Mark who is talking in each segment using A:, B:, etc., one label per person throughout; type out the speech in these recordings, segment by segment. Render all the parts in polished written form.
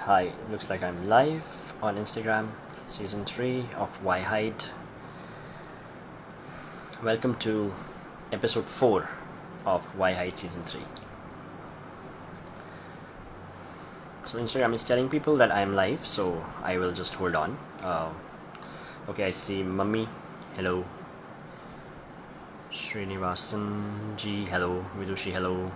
A: Hi, looks like I'm live on Instagram, season 3 of Why Hide. Welcome to episode 4 of Why Hide season 3. So, Instagram is telling people that I'm live, so I will just hold on. Okay, I see Mummy, hello. Srinivasan ji, hello. Vidushi, hello.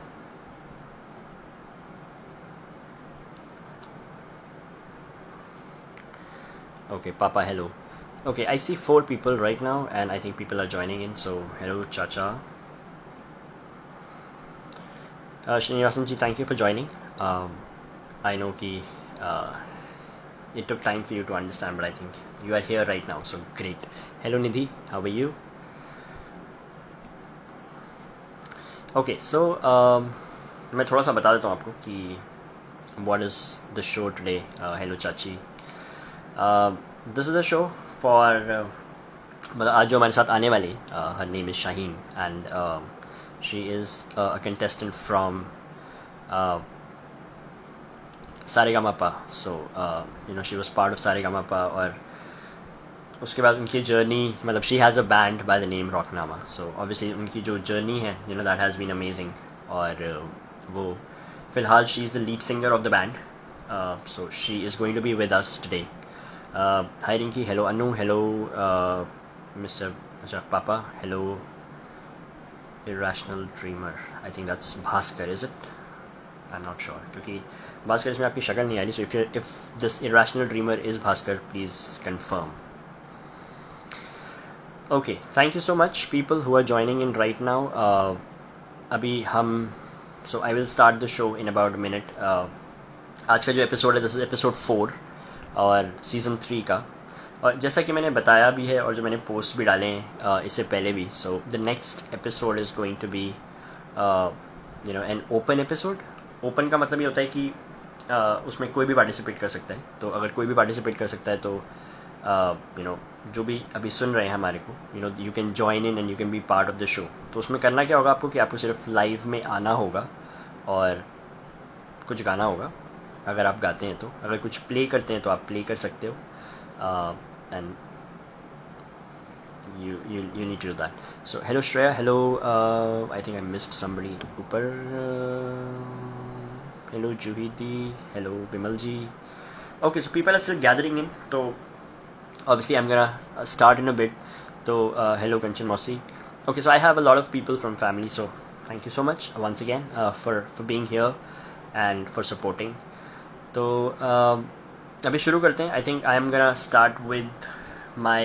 A: Okay, Papa, hello. Okay, I see 4 people right now, and I think people are joining in. So, hello, Chacha. Srinivasan ji, thank you for joining. I know ki it took time for you to understand, but I think you are here right now, so great. Hello, Nidhi, how are you? Okay, so मैं थोड़ा सा बता देता हूँ आपको कि what is the show today. Hello, Chachi. This is the show for मतलब आज जो हमारे साथ आने वाली her name is Shaheen and she is a contestant from Sa Re Ga Ma Pa. So she was part of Sa Re Ga Ma Pa और उसके बाद उनकी जर्नी मतलब she has a band by the name Rocknama. So obviously उनकी जो जर्नी है दैट हैज़ बीन अमेजिंग. और वो फ़िलहाल she is the lead singer of the band. So she is going to be with us today. Hi Rinki, hello Anu, hello mister अच्छा पापा, hello. Irrational dreamer, I think that's Bhaskar, is it? I am not sure क्योंकि भास्कर इसमें आपकी शक्ल नहीं आ रही. So if this irrational dreamer is Bhaskar, please confirm. Okay, thank you so much people who are joining in right now. अभी हम so I will start the show in about a minute. आज का जो एपिसोड है, this is episode 4 और season 3 का. और जैसा कि मैंने बताया भी है और जो मैंने पोस्ट भी डाले हैं इससे पहले भी, so the next episode is going to be an open episode. Open का मतलब ये होता है कि उसमें कोई भी पार्टिसिपेट कर सकता है. तो अगर कोई भी पार्टिसिपेट कर सकता है तो जो भी अभी सुन रहे हैं हमारे को, you can join in and you can be part of the show. तो उसमें करना क्या होगा आपको कि आपको सिर्फ लाइव में आना होगा और कुछ गाना होगा. अगर आप गाते हैं तो, अगर कुछ प्ले करते हैं तो आप प्ले कर सकते हो. And you need to do that. So hello Shreya, hello. I think I missed somebody ऊपर. Hello Juhidi, hello Vimal ji. Okay, so people are still gathering in. तो obviously I'm gonna start in a bit. So hello Kanchan Mosi. Okay, so I have a lot of people from family, so thank you so much once again for being here and for supporting. तो अभी शुरू करते हैं. I think I am gonna start with my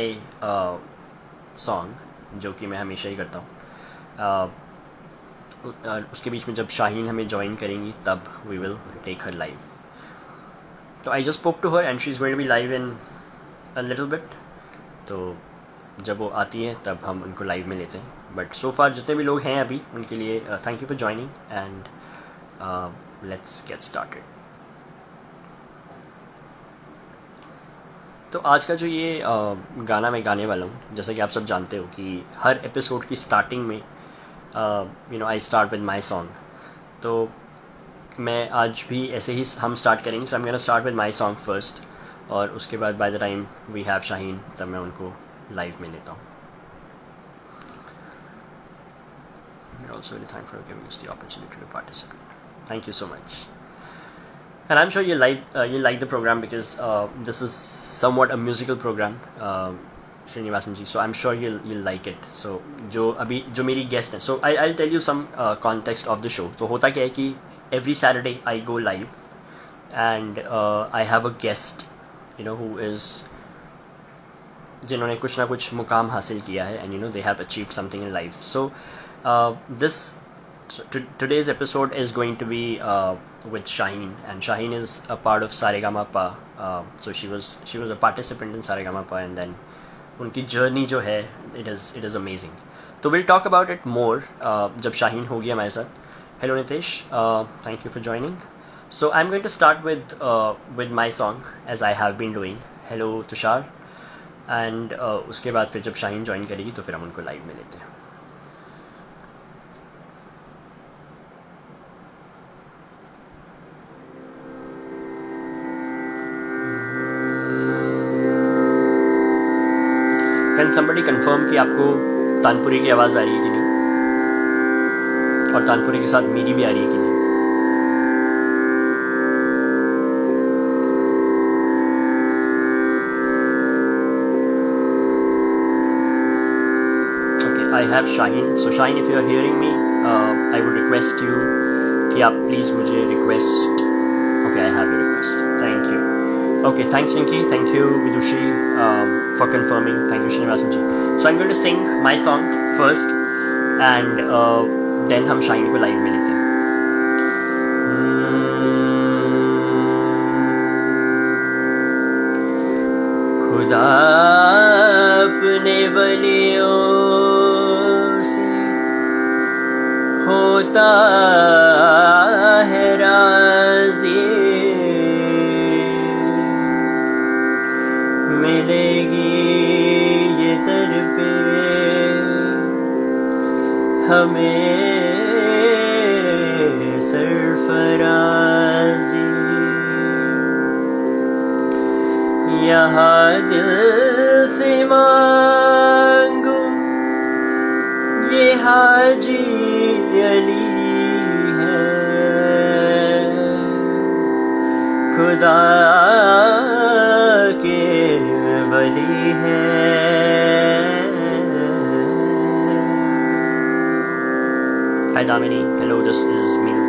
A: song, जो कि मैं हमेशा ही करता हूँ. उसके बीच में जब शाहीन हमें ज्वाइन करेंगी तब we will take her live. तो I just spoke to her and she's going to be live in a little bit. तो जब वो आती है तब हम उनको लाइव में लेते हैं. बट सो फार जितने भी लोग हैं अभी उनके लिए thank you for joining and let's get started. तो आज का जो ये गाना मैं गाने वाला हूँ, जैसा कि आप सब जानते हो कि हर एपिसोड की स्टार्टिंग में I start with my song. तो मैं आज भी ऐसे ही हम स्टार्ट करेंगे. So I am gonna start with my song first और उसके बाद by the time we have Shaheen तब मैं उनको लाइव में लेता हूँ. We're also really thankful for giving us the opportunity to participate. Thank you so much. And I'm sure you like the program because this is somewhat a musical program, Srinivasan ji. So I'm sure you'll like it. So जो मेरी guest है. So I'll tell you some context of the show. तो होता क्या है कि every Saturday I go live and I have a guest, who is जिन्होंने कुछ ना कुछ मुकाम हासिल किया है and they have achieved something in life. So today's episode is going to be with Shaheen, and Shaheen is a part of Saregama-pa. So she was a participant in Saregama-pa, and then उनकी journey जो है it is amazing. तो we'll talk about it more जब Shaheen होगी हमारे साथ. Hello Nitesh, thank you for joining. So I'm going to start with my song as I have been doing. Hello Tushar. And उसके बाद फिर जब Shaheen join करेगी तो फिर हम उनको लाइव में लेते हैं. कैन समबडी कंफर्म कि आपको तानपुरी की आवाज़ आ रही है कि नहीं, और तानपुरी के साथ मेरी भी आ रही है कि नहीं? I have Shaheen. So Shaheen, if you are hearing me, I would request you कि आप please मुझे request. Okay, I have your request. Thank you. Okay, thanks Pinky. Thank you Vidushi for confirming. Thank you Srinivasan ji. So I'm going to sing my song first, and then हम Shaheen को live में लेते हैं. खुदा अपने वलियों होता है राज़ी, मिलेगी ये दर पे हमें सरफराज़ी। यहाँ दिल से मांगो ये हाजी अली है, खुदा के वली है। Hi Damini, hello, this is Meenu.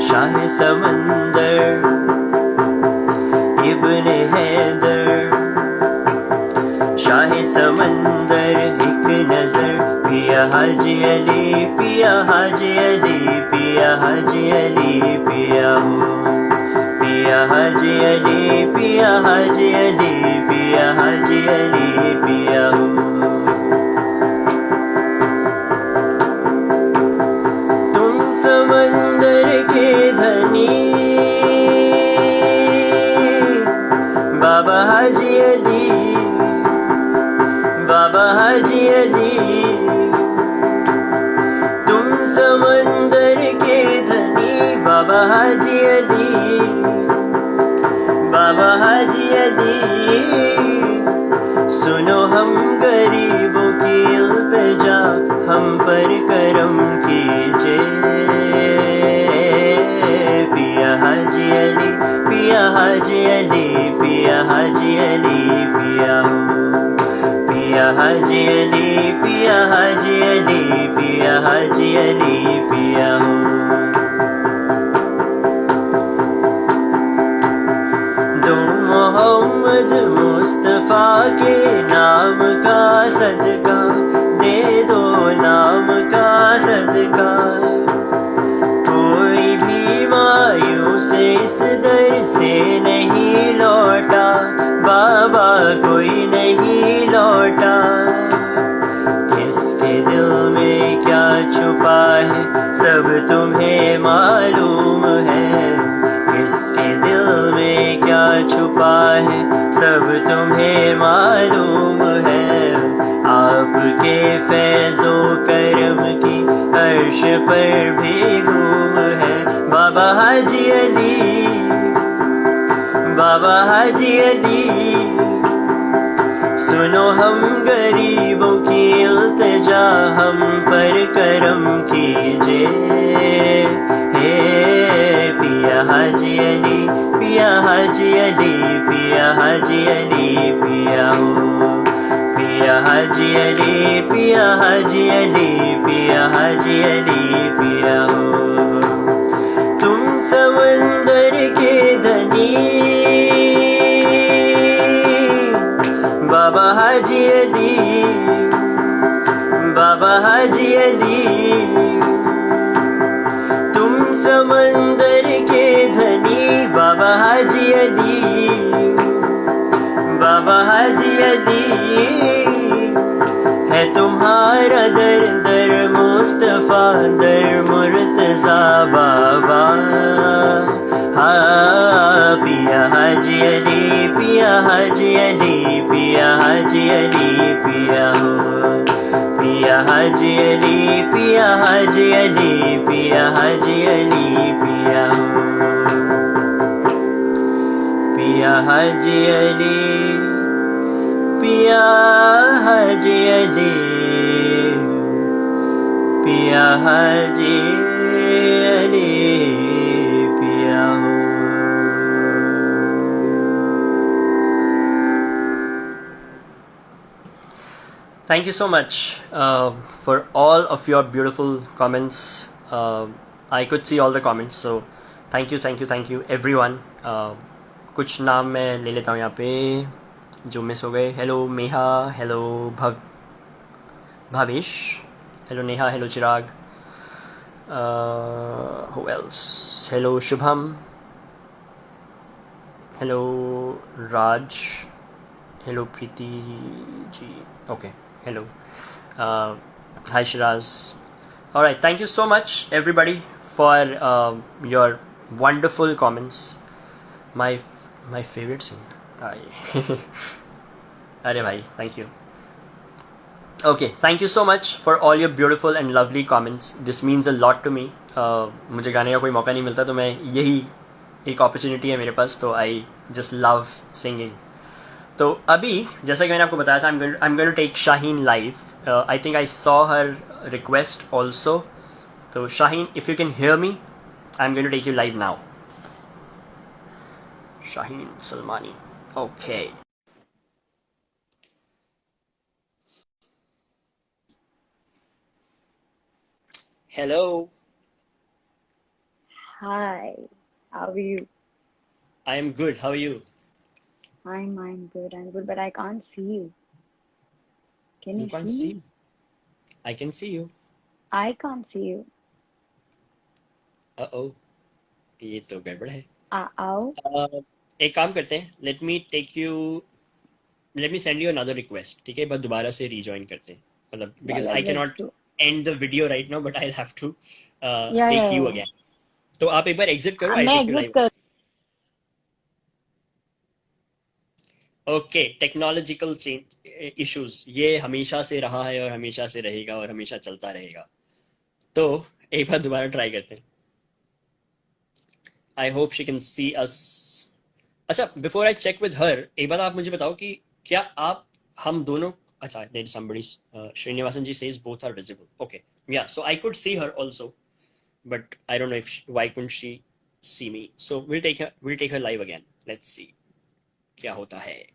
A: Shah समंदर इब्ने हैदर, शाह समंदर एक नजर, पिया हाजी अली, पिया हाजी अली, पिया हाजी अली, पिया हो पिया हाजी अली, पिया हाजी अली, पिया हाजी अली, पिया हो। तुम समंदर के धनी बाबा हाजी अली, बाबा हाजी अली, तुम समंदर के धनी बाबा हाजी अली, बाबा हाजी अली। सुनो हम गरीबों की इल्तिजा, हम पर करम कीजिए। पिया हाजी अली, पिया हाजी अली, पिया हाजी अली, पिया हो पिया हाजी अली, पिया हाजी अली, पिया हाजी अली, पिया हो। दो मोहम्मद मुस्तफा के नाम का सदका, दे दो नाम का सदका। कोई भी मायूस इस दर से नहीं लौटा, बाबा कोई नहीं लौटा। किसके दिल में क्या छुपा है सब तुम्हें मालूम है, किसके दिल में क्या छुपा है सब तुम्हें मालूम है। आपके फैज़ो करम की अर्श पर भी घूम है। बाबा हाजी अली, बाबा हाजी अली, सुनो हम गरीबों की इल्तिजा, हम पर करम कीजिए। हे पिया हाजी अली, पिया हाजी अली, पिया हाजी अली, पिया हो पिया हाजी अली, पिया हाजी अली, पिया हाजी अली, पिया हो। तुम समंदर के धनी बाबा हाजी अली, बाबा हाजी अली, तुम समंदर के धनी बाबा हाजी अली, बाबा हाजी अली। है तुम्हारा दर दर मुस्तफा, दर मुर्तजा बाबा। हाँ पिया हाजी अली, पिया हाजी अली, पिया हाजी अली, पिया हो पिया हाजी अली, पिया हाजी अली, पिया हाजी अली, पिया हो। पिया हाजी अली, पिया हाजी अली, पिया हाजी अली, पिया हो. Thank you so much for all of your beautiful comments. I could see all the comments, so thank you everyone. कुछ नाम मैं ले लेता हूँ यहाँ पे जो मिस हो गए. Hello Meha, hello Bhavesh, hello Neha, hello Chirag, who else? Hello Shubham, hello Raj, hello Preeti ji, okay, hello, hi Shiraz. Alright, thank you so much everybody for your wonderful comments. My favorite singer. Arey bhai, thank you. Okay, thank you so much for all your beautiful and lovely comments. This means a lot to me. मुझे गाने का कोई मौका नहीं मिलता, तो मैं यही एक अपॉर्चुनिटी है मेरे पास, तो आई जस्ट लव सिंगिंग. तो अभी जैसा कि मैंने आपको बताया था, I am going to take Shaheen live. I think I saw her request also. तो Shaheen, if you can hear me, I am going to take you live now. Shaheen Salmani, okay. Hello.
B: Hi, how are you?
A: I am good, how are you?
B: I'm good, but I can't see you. Can
A: You
B: you
A: can't
B: see
A: see
B: me?
A: me. I can see you.
B: I can't see you.
A: Uh-oh, ये तो गड़बड़ है.
B: Ow.
A: एक काम करते हैं, let me send you another request, ठीक है? बस दोबारा से रीजॉइन करते हैं, मतलब
B: Yeah,
A: because I can
B: let's
A: not
B: do.
A: And the video right now, but I have to
B: Yeah,
A: take
B: yeah,
A: you
B: yeah.
A: Again. तो आप एक बार एग्जिट करो, आई
B: मैं
A: टेक यू
B: exit
A: लाइव.
B: कर.
A: ओके, टेक्नोलॉजिकल चेंज इश्यूज ये हमेशा से रहा है और हमेशा से रहेगा और हमेशा चलता रहेगा. तो एक बार दोबारा ट्राई करते हैं. I hope she can see us. अच्छा, before I check with her, एक बार आप मुझे बताओ कि क्या आप हम दोनों, अच्छा, there is somebody, Srinivasan ji says both are visible. Okay, yeah, so I could see her also, but I don't know if why couldn't she see me. So will take her live again. Let's see क्या होता है.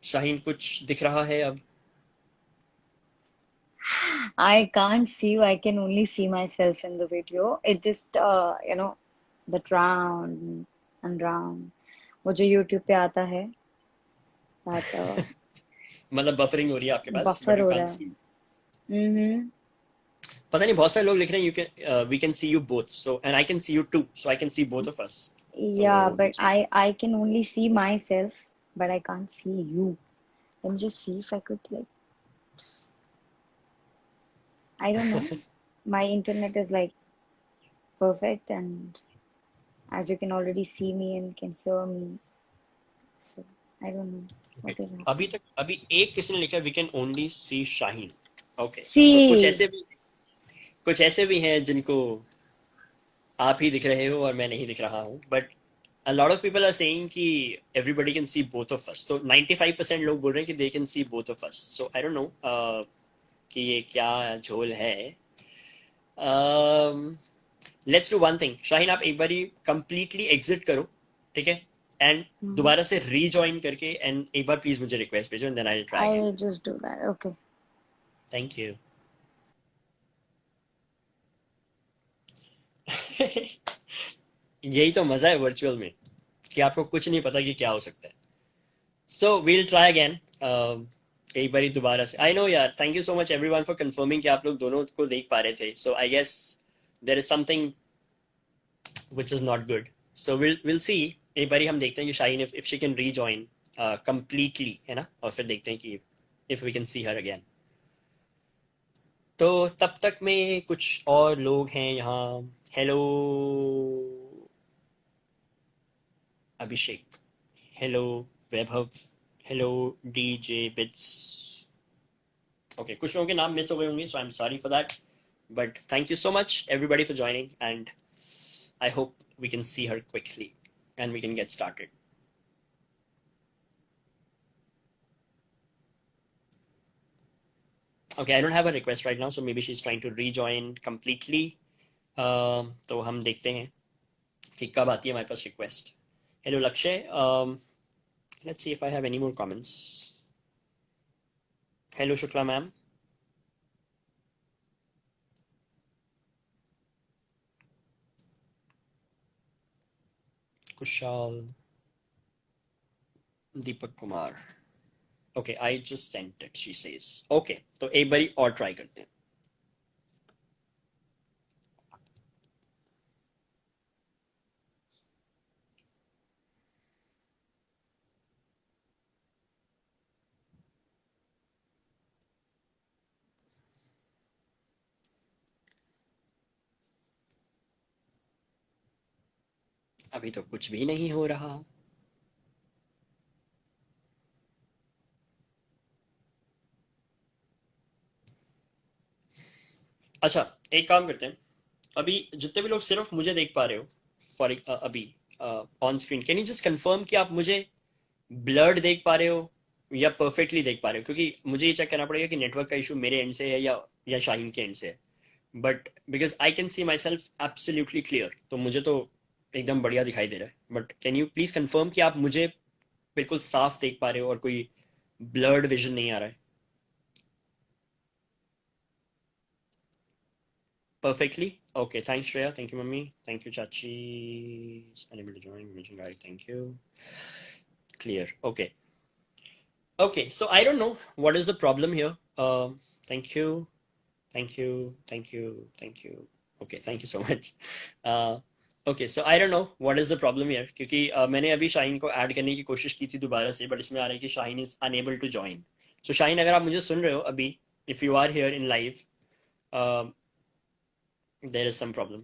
A: शाहीन, कुछ दिख रहा है अब?
B: I can't see you. I can only see myself in the video. It just, that round and round. वो जो YouTube पे आता है, that
A: मतलब बफरिंग हो रही है आपके पास, बट
B: buffer
A: यू
B: हो
A: कांट
B: रहा है.
A: सी.
B: Mm-hmm.
A: पता नहीं, बहुत सारे लोग लिख रहे हैं you can we can see you both, so and I can see you too, so I can see both of us. तो
B: Yeah, but
A: मुझे
B: I can only see myself, but I can't see you. Let me just see if I could like. I don't know. My internet is like perfect, and as you can already see me and can hear me, so I don't know what is happening.
A: अभी एक किसी ने लिखा we can only see Shaheen. Okay, so
B: See,
A: कुछ ऐसे भी हैं जिनको आप ही दिख रहे हो और मैं नहीं दिख रहा हूँ, but a lot of people are saying कि everybody can see both of us. तो 95% लोग बोल रहे हैं कि they can see both of us. So I don't know कि ये क्या झोल है. Let's do one thing. Shaheen, आप एक बार कंप्लीटली एग्जिट करो, ठीक है? एंड दोबारा से रीजॉइन करके एंड एक बार प्लीज मुझे रिक्वेस्ट भेजो, and then I will try again.
B: I'll just do that. Okay.
A: Thank you. यही तो मजा है वर्चुअल में, कि आपको कुछ नहीं पता कि क्या हो सकता है. So we'll try again. एक बारी दोबारा से. आई नो यार, thank you so much everyone for confirming कि आप लोग दोनों को देख पा रहे थे. So I guess there is something which is not good. So will see. एक बारी हम देखते हैं कि Shaheen if she can rejoin completely, है ना, और फिर देखते हैं कि if we can see her again. तो तब तक में कुछ और लोग हैं यहाँ. Hello Abhishek, hello Vaibhav, hello DJ Bits. Okay, कुछ लोगों के नाम मिस हो गए होंगे, so I am sorry for that. But thank you so much, everybody, for joining, and I hope we can see her quickly and we can get started. Okay, I don't have a request right now, so maybe she's trying to rejoin completely. तो हम देखते हैं कि कब आती है हमारे पास request. Hello, Lakshay. Let's see if I have any more comments. Hello, Shukla ma'am. Kushal. Deepak Kumar. Okay, I just sent it, she says. Okay, तो एक बारी और ट्राई करते हैं. अभी तो कुछ भी नहीं हो रहा. अच्छा, एक काम करते हैं. अभी जितने भी लोग सिर्फ मुझे देख पा रहे हो फॉर अभी on screen, can you just confirm कि आप मुझे ब्लर्ड देख पा रहे हो या परफेक्टली देख पा रहे हो? क्योंकि मुझे ये चेक करना पड़ेगा कि नेटवर्क का इशू मेरे एंड से है या शाहीन के एंड से है. But because I can C my self absolutely clear, तो मुझे तो एकदम बढ़िया दिखाई दे रहा है. But can you please confirm कि आप मुझे बिल्कुल साफ देख पा रहे हो और कोई ब्लर्ड विजन नहीं आ रहा है? Perfectly? Okay, thanks Shreya. Thank you, Mummy. Thank you, Chachi. Unable to join. Mention guys. Thank you. Clear. Okay. Okay, so I don't know what is the problem here. Thank you. Thank you. Thank you. Thank you. Okay, thank you so much. Uh, okay, so I don't know what is the problem here, क्योंकि मैंने अभी शाहीन को add करने की कोशिश की थी दोबारा से, बट इसमें आ रहा है कि Shaheen is unable to join. So Shaheen, अगर आप मुझे सुन रहे हो अभी, if you are here in live, there is some problem,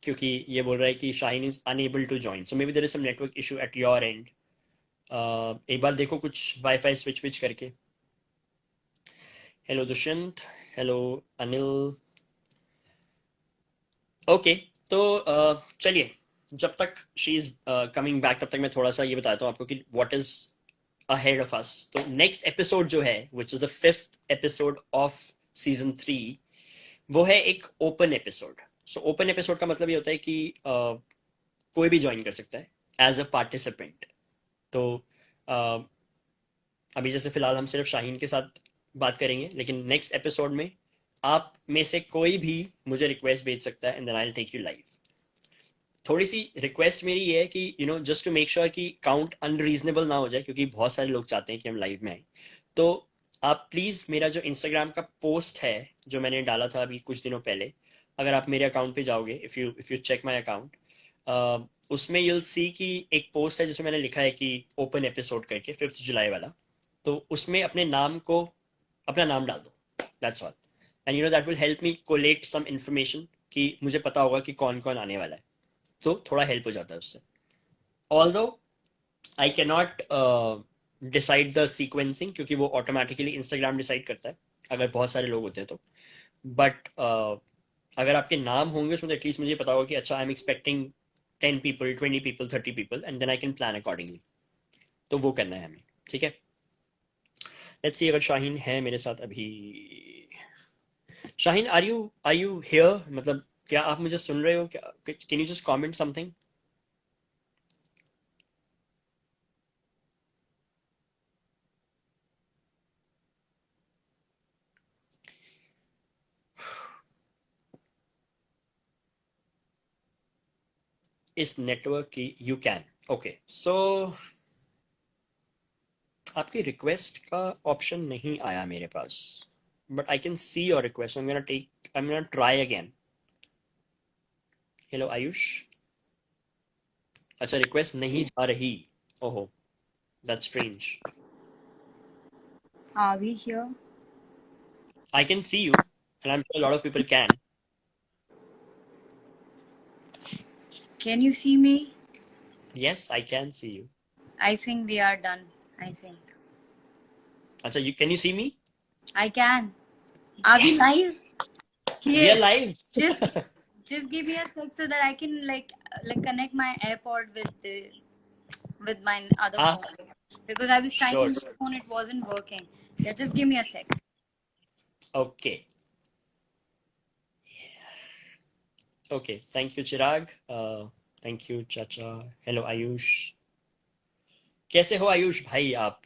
A: क्योंकि ये बोल रहा है कि Shaheen is unable to join. So maybe there is some network issue at your end. एक बार देखो कुछ वाईफाई स्विच विच करके. Hello Dushyant. Hello Anil. Okay, तो चलिए, जब तक शी इज कमिंग बैक तब तक मैं थोड़ा सा ये बताता हूँ आपको कि what is ahead of us. तो नेक्स्ट एपिसोड जो है, which is the 5th episode off season 3, वो है एक open episode. So open episode का मतलब ये होता है कि कोई भी ज्वाइन कर सकता है एज अ पार्टिसिपेंट. तो अभी जैसे फिलहाल हम सिर्फ शाहीन के साथ बात करेंगे, लेकिन नेक्स्ट एपिसोड में आप में से कोई भी मुझे रिक्वेस्ट भेज सकता है and then I will take you live. थोड़ी सी रिक्वेस्ट मेरी ये है कि जस्ट टू मेक श्योर कि काउंट अनरीजनेबल ना हो जाए, क्योंकि बहुत सारे लोग चाहते हैं कि हम लाइव में आए. तो आप प्लीज मेरा जो इंस्टाग्राम का पोस्ट है जो मैंने डाला था अभी कुछ दिनों पहले, अगर आप मेरे अकाउंट पे जाओगे, if you check my account, उसमें यूल सी कि एक पोस्ट है जिसमें मैंने लिखा है कि ओपन एपिसोड करके 5th जुलाई वाला. तो उसमें अपने नाम को, अपना नाम डाल दो. That's all. And that will help me collect some information कि मुझे पता होगा कि कौन कौन आने वाला है. तो थोड़ा हेल्प हो जाता है उससे. Although I can not decide the sequencing, क्योंकि वो ऑटोमेटिकली इंस्टाग्राम डिसाइड करता है अगर बहुत सारे लोग होते हैं तो. बट अगर आपके नाम होंगे उसमें, तो एटलीस्ट मुझे पता होगा कि अच्छा, I am expecting 10 people, 20 people, 30 people, and then I can plan accordingly. तो वो करना है हमें. ठीक है, लेट्स सी अगर शाहीन है मेरे साथ अभी. Shaheen, are you here? मतलब क्या आप मुझे सुन रहे हो? क्या, can you just comment something? इस नेटवर्क की यू कैन. ओके, सो आपकी रिक्वेस्ट का ऑप्शन नहीं आया मेरे पास, but I can see your request. I am gonna try again. Hello Ayush. अच्छा, रिक्वेस्ट नहीं जा रही. ओहो, that's strange.
B: Are we here?
A: I can see you, and I'm sure a lot of people can.
B: Can you see me?
A: Yes, I can see you.
B: I think we are done. I think.
A: Acha, can you see me?
B: I can. Are we
A: Yes.
B: live?
A: We are
C: Yes.
A: live.
C: Just give me a sec so that I can connect my AirPod with my other
A: Ah,
C: phone, because I was trying
A: sure,
C: in this
A: sure.
C: phone, it wasn't working. Yeah, just give me a sec.
A: Okay. Okay. Thank you, Chirag. Thank you, Chacha. Hello, Ayush. कैसे हो आयुष भाई आप?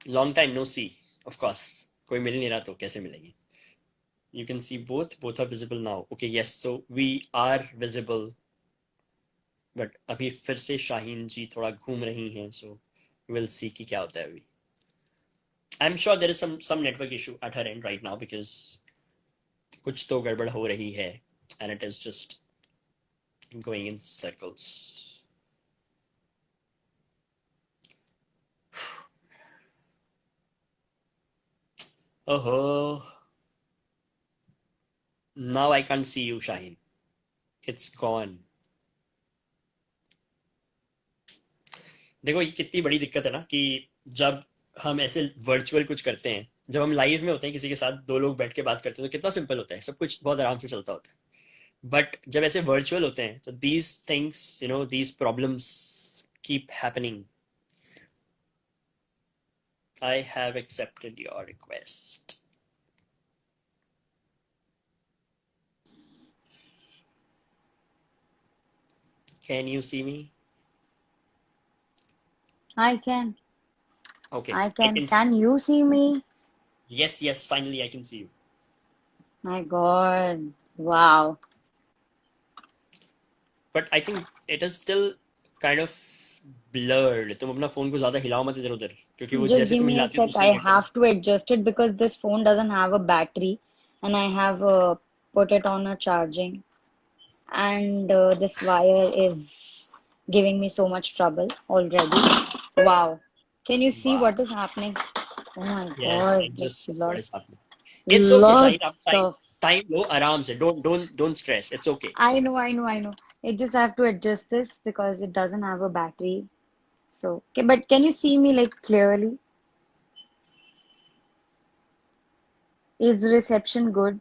A: Long time no see. Of course. कोई मिल नहीं रहा तो कैसे मिलेंगे? You can see both. Both are visible now. Okay, yes. So we are visible. But अभी फिर से शाहीन जी थोड़ा घूम रही हैं. So we'll see कि क्या होता है अभी. I'm sure there is some network issue at her end right now because कुछ तो गड़बड़ हो रही है and it is just going in circles. Oh, now I can't see you, Shaheen. It's gone. देखो ये कितनी बड़ी दिक्कत है ना कि जब हम ऐसे वर्चुअल कुछ करते हैं, जब हम लाइव में होते हैं किसी के साथ, दो लोग बैठ के बात करते हैं तो कितना सिंपल होता है, सब कुछ बहुत आराम से चलता होता है. बट जब ऐसे वर्चुअल होते हैं तो these things, these problems keep happening. I have accepted your request. Can you see me?
B: I can.
A: Okay,
B: I
A: I
B: can.
A: can see.
B: Can you see me?
A: Yes, finally I can see you.
B: My God. Wow.
A: But I think it is still kind of blurred. तुम अपना phone को ज्यादा हिलाओ मत इधर उधर, क्योंकि वो
B: Just
A: जैसे
B: give
A: तुम
B: me a
A: हिलाते हो तो
B: sec.
A: उसका
B: I
A: network.
B: have to adjust it because this phone doesn't have a battery and I have put it on a charging. And this wire is giving me so much trouble already. Wow. Can you see
A: Wow.
B: what is happening? Oh my
A: Yes, I
B: God. Like
A: just saw what is
B: lots,
A: happening. It's okay,
B: lots
A: Shahid. आप
B: of.
A: time लो आराम से. Don't stress. It's okay.
B: I know. I just have to adjust this because it doesn't have a battery. So, okay, but can you see me like clearly? Is the reception good?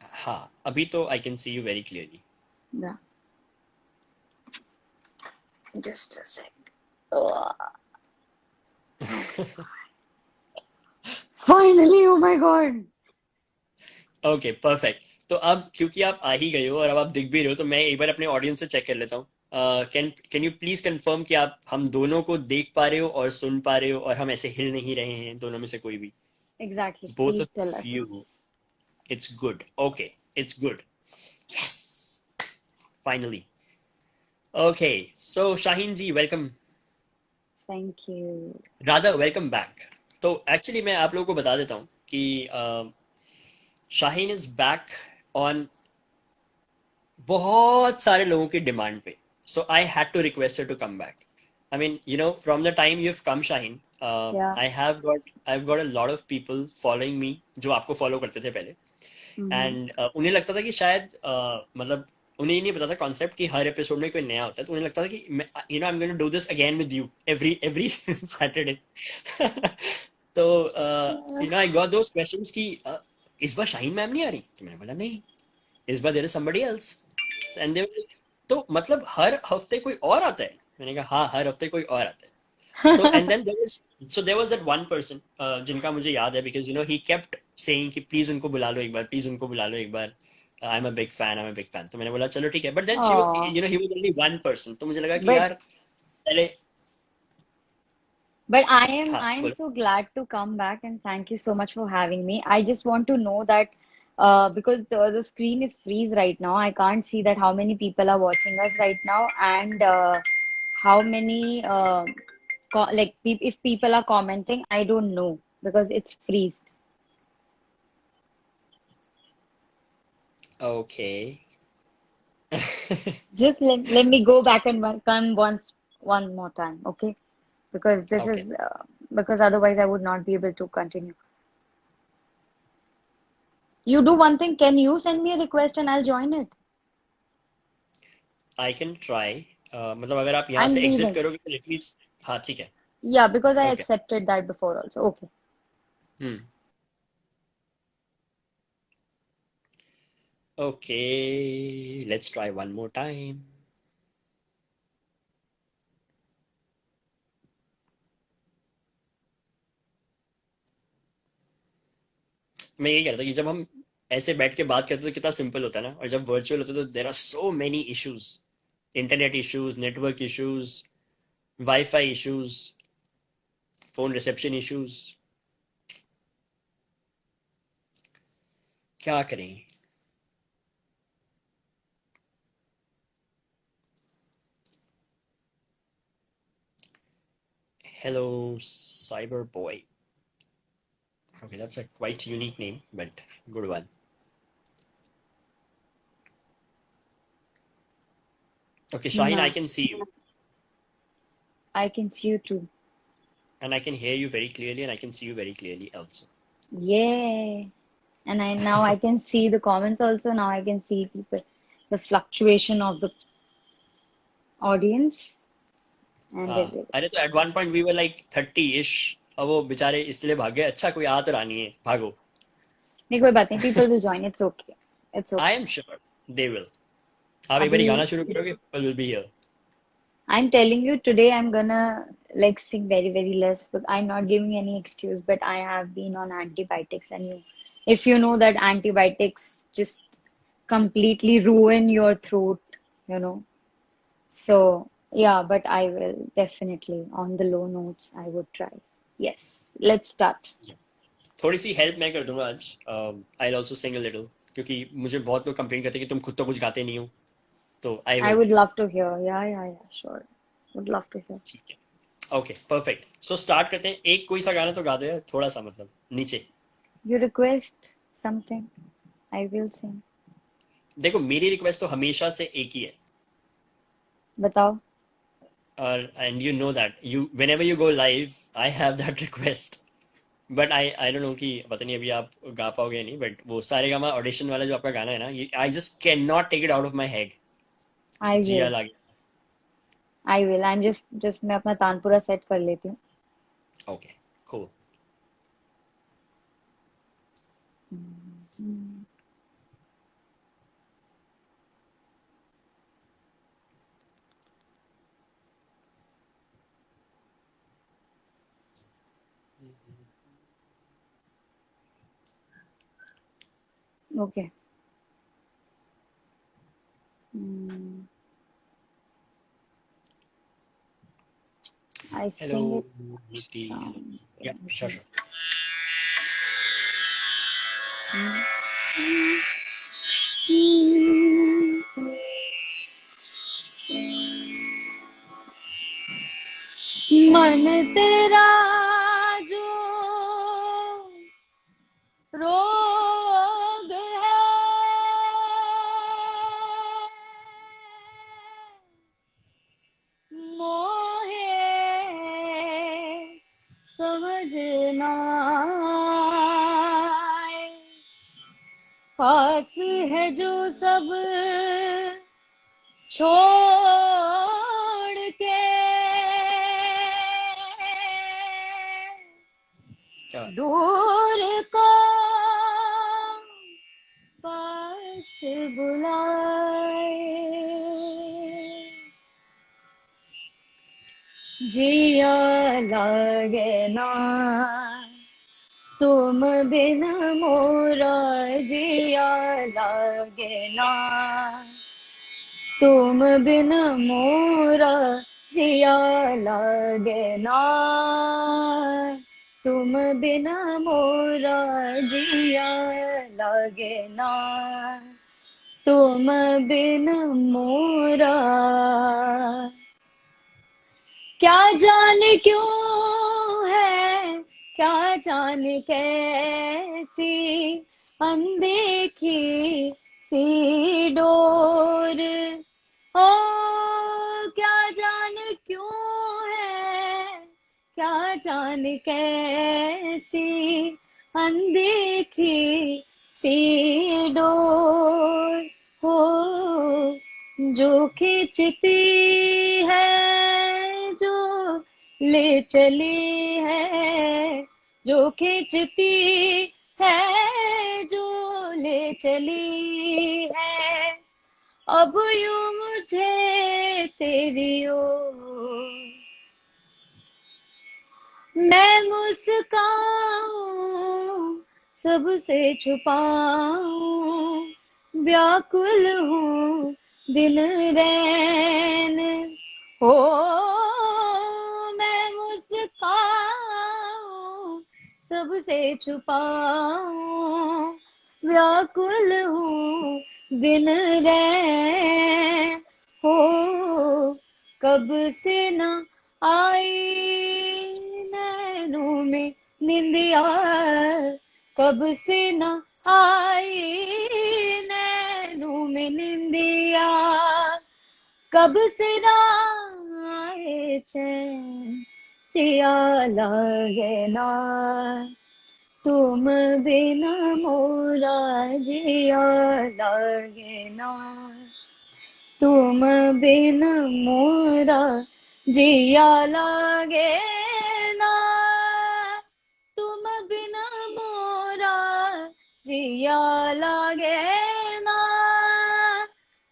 A: हाँ, अभी तो I can see you very clearly.
B: Yeah. Just a sec. Ugh. Finally, oh my God.
A: Okay, perfect. तो अब क्योंकि आप आ ही गए हो और अब आप दिख भी रहे हो तो मैं एक बार अपने ऑडियंस से चेक कर लेता हूँ. कैन यू प्लीज कंफर्म कि आप हम दोनों को देख पा रहे हो और सुन पा रहे हो और हम ऐसे हिल नहीं रहे हैं दोनों में से कोई भी?
B: Exactly.
A: Both
B: Please
A: of
B: tell us.
A: you. It's good. Okay, it's good. Yes, finally. Okay, so Shaheen ji, welcome.
B: Thank you.
A: Rather, welcome back. तो एक्चुअली मैं आप लोगों को बता देता हूँ कि शाहीन इज बैक ऑन बहुत सारे लोगों की डिमांड पे. So I had to request her to come back. I mean, from the time you've come, Shaheen,
B: Yeah.
A: I've got a lot of people following me जो आपको follow करते थे पहले.
B: Mm-hmm.
A: एंड उन्हें लगता था कि शायद मतलब उन्हें ये नहीं पता था कॉन्सेप्ट कि हर एपिसोड में कोई नया होता है, तो उन्हें लगता था कि I am going to do this again with you every Saturday. तो आई गॉट दोस क्वेश्चंस कि इस बार शाहीन मैम नहीं आ रही, तो मैंने बोला नहीं, इस बार there is somebody else. And they, तो मतलब हर हफ्ते कोई और आता है? मैंने कहा हाँ, हर हफ्ते कोई और आता है. तो and then there was that one person जिनका मुझे याद है, बिकॉज ही केप्ट सेइंग कि प्लीज उनको बुला लो एक बार, प्लीज उनको बुला लो एक बार, I am a big fan, I am a big fan. तो मैंने बोला चलो ठीक है. But then she was,
B: Oh,
A: he was only one person, तो मुझे लगा कि
B: but
A: यार पहले.
B: but I am
A: बोलो.
B: so glad to come back and thank you so much for having me. I just want to know that because the screen is freeze right now, I can't see that how many people are watching us right now and how many co like pe if people are commenting, I don't know because it's freezed.
A: Okay.
B: Just let me go back and come one more time, okay? Because this
A: Okay,
B: is because otherwise I would not be able to continue. You do one thing, can you send me a request and I'll join it?
A: I can try. मतलब अगर आप यहाँ
B: I'm
A: से exit
B: leaving.
A: करोगे तो at least. हाँ ठीक है.
B: Yeah, because I
A: okay.
B: accepted that before also. Okay.
A: Hmm. Okay, let's try one more time. मैं ये कह रहा था कि जब हम ऐसे बैठ के बात करते हैं तो कितना सिंपल होता है ना, और जब वर्चुअल होता है तो there are so many issues, internet issues, network issues, wifi issues, phone reception issues, क्या करें. Hello, Cyber Boy. Okay, that's a quite unique name, but good one. Okay, Shaheen, I
B: No,
A: can see you,
B: I can see you too.
A: and I can hear you very clearly, and I can see you very clearly also.
B: Yay. And I now I can see the comments also. Now I can see people, the fluctuation of the audience and
A: हाँ,
B: everything.
A: अरे तो at one point we were like 30-ish. अब वो बेचारे इसलिए भाग गए. अच्छा, कोई आ तो रहा नहीं है, भागो.
B: नहीं कोई बात नहीं. People will join. It's okay. It's
A: I
B: okay.
A: am sure they will. आप एक बारी
B: अभी
A: गाना शुरू करोगे, people will be here.
B: I'm telling you today I'm gonna like sing very less, but I'm not giving any excuse, but I have been on antibiotics and if you know that antibiotics just completely ruin your throat, you know. So yeah, but I will definitely on the low notes I would try. Yes, let's start.
A: थोड़ी सी help मैं कर दूंगा आज. I'll also sing a little, क्योंकि मुझे बहुत लोग complain करते हैं कि तुम खुद तो कुछ गाते नहीं हो. तो I
B: I
A: will.
B: would love to hear. Yeah, sure. Would love to hear.
A: ठीक है. Okay, perfect. सो स्टार्ट करते हैं. एक कोई सा गाना तो गा दो यार, थोड़ा सा मतलब नीचे.
B: You request something, I will sing.
A: देखो, मेरी रिक्वेस्ट तो हमेशा से एक ही है.
B: बताओ.
A: और and you know that you whenever you go live I have that request. But I don't no कि पता नहीं अभी आप गा पाओगे या नहीं, बट वो सारेगामा ऑडिशन वाला जो आपका गाना है ना, I just can not take it out of my head.
B: I
A: जिया
B: will.
A: लागे.
B: I will. I'm just मैं अपना तानपुरा सेट कर लेती हूँ.
A: Okay, cool.
B: Okay. Mm, I
A: hello
B: sing it
A: नीति.
B: from
A: या श्योर
B: okay.
A: श्योर.
B: मन तेरा जो रोग है मोहे समझना पास है जो सब छोड़ के
A: क्या बात.
B: दूर को पास बुलाए जिया लागे ना तुम बिन मोरा जिया लागे ना तुम बिन मोरा जिया लागे ना तुम बिन मोरा जिया लागे ना तुम बिन मोरा क्या जाने क्यों है क्या जाने कैसी अनदेखी सी डोर ओ क्या जाने क्यों है क्या जाने कैसी अनदेखी सी डोर हो जो खींचती है जो ले चली है जो खींचती है जो ले चली है अब यूं मुझे तेरी ओर मैं मुस्काऊं सबसे छुपाऊं व्याकुल हूँ दिन रैन हो मैं मुस्काऊं सबसे छुपाऊं व्याकुल हूँ दिन रैन हो कब से न आई नैनों में निंदिया कब से न आई नैनों में निंदिया कब से न आए चैन जिया लागे ना तुम बिना मोरा जिया लागे ना तुम बिन मोरा जिया लागे ना तुम बिन मोरा जिया लागे ना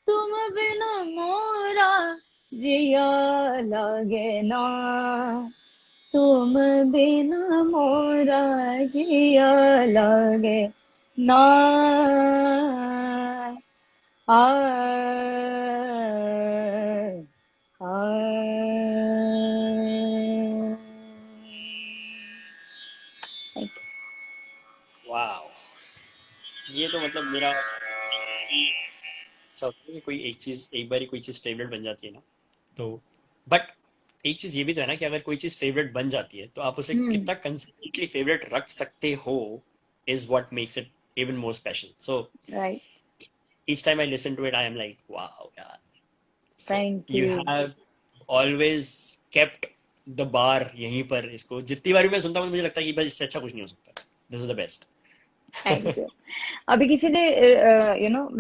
B: तुम बिन मोरा जिया लागे ना तुम बिन मोरा जिया लागे ना आ
A: वाओ, ये तो मतलब मेरा सब कोई एक चीज एक बार कोई चीज फेवरेट बन जाती है ना, तो बट एक चीज ये भी तो है ना कि अगर कोई चीज फेवरेट बन जाती है तो आप उसे कितना कंसिस्टेंटली फेवरेट रख सकते हो is what makes it even more special. So
B: right
A: each time I listen to it I am like wow यार. So
B: thank
A: you
B: you
A: have always kept the bar यहीं पर. इसको जितनी बार भी मैं सुनता हूँ मुझे लगता है कि बस इससे अच्छा कुछ नहीं हो सकता. This is the best.
B: Thank you अभी किसी ने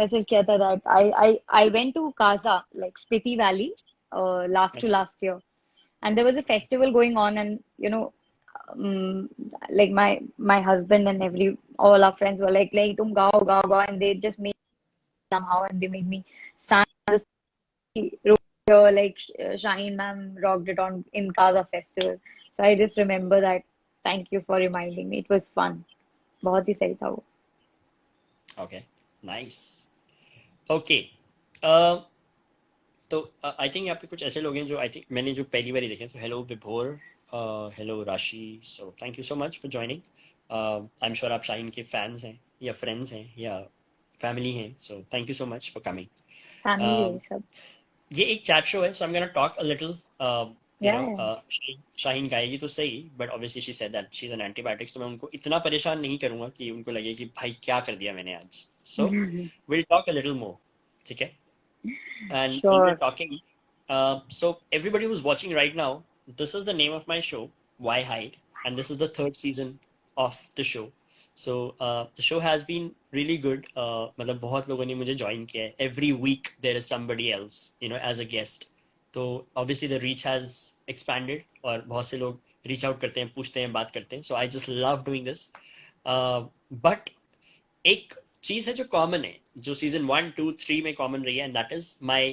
B: मैसेज किया था that I went to Kaza like Spiti valley last two
A: अच्छा.
B: Last year and there was a festival going on and um, like my husband and all our friends were like tum gao and they just made somehow and they made me stand on the here like Shaheen ma'am rocked it on in Kaza festival so I just remember that thank you for reminding me it was fun बहुत ही सही था वो
A: Okay. Nice. Okay. तो I think यहाँ पे कुछ ऐसे लोग हैं जो आई थिंक मैंने जो पहली बार ही देखे. तो हेलो विभोर, हेलो राशि. सो thank you so much for joining. I am sure आप शाहीन के फैंस हैं या फ्रेंड्स हैं या फैमिली हैं. So thank you so much for
B: family है
A: कमिंग.
B: सब
A: ये एक चैट शो है, so I am gonna talk a little. You know
B: yeah
A: Shaheen गाएगी तो सही, but obviously she said that she is on antibiotics. तो मैं उनको इतना परेशान नहीं करूंगा कि उनको लगे कि भाई क्या कर दिया मैंने आज. So will talk a little more. ठीक है. And while we're
B: sure
A: talking, so everybody who's watching right now, this is the name of my show, Why Hide, and this is the third season of the show. So the show has been really good. मतलब बहुत लोगों ने मुझे join किया है. Every week there is somebody else, you know, as a guest. तो obviously the reach has expanded और बहुत से लोग reach out करते हैं, पूछते हैं, बात करते हैं. So I just love doing this. But एक चीज है जो कॉमन है, जो सीजन 1, 2, 3 में कॉमन रही है, and that is my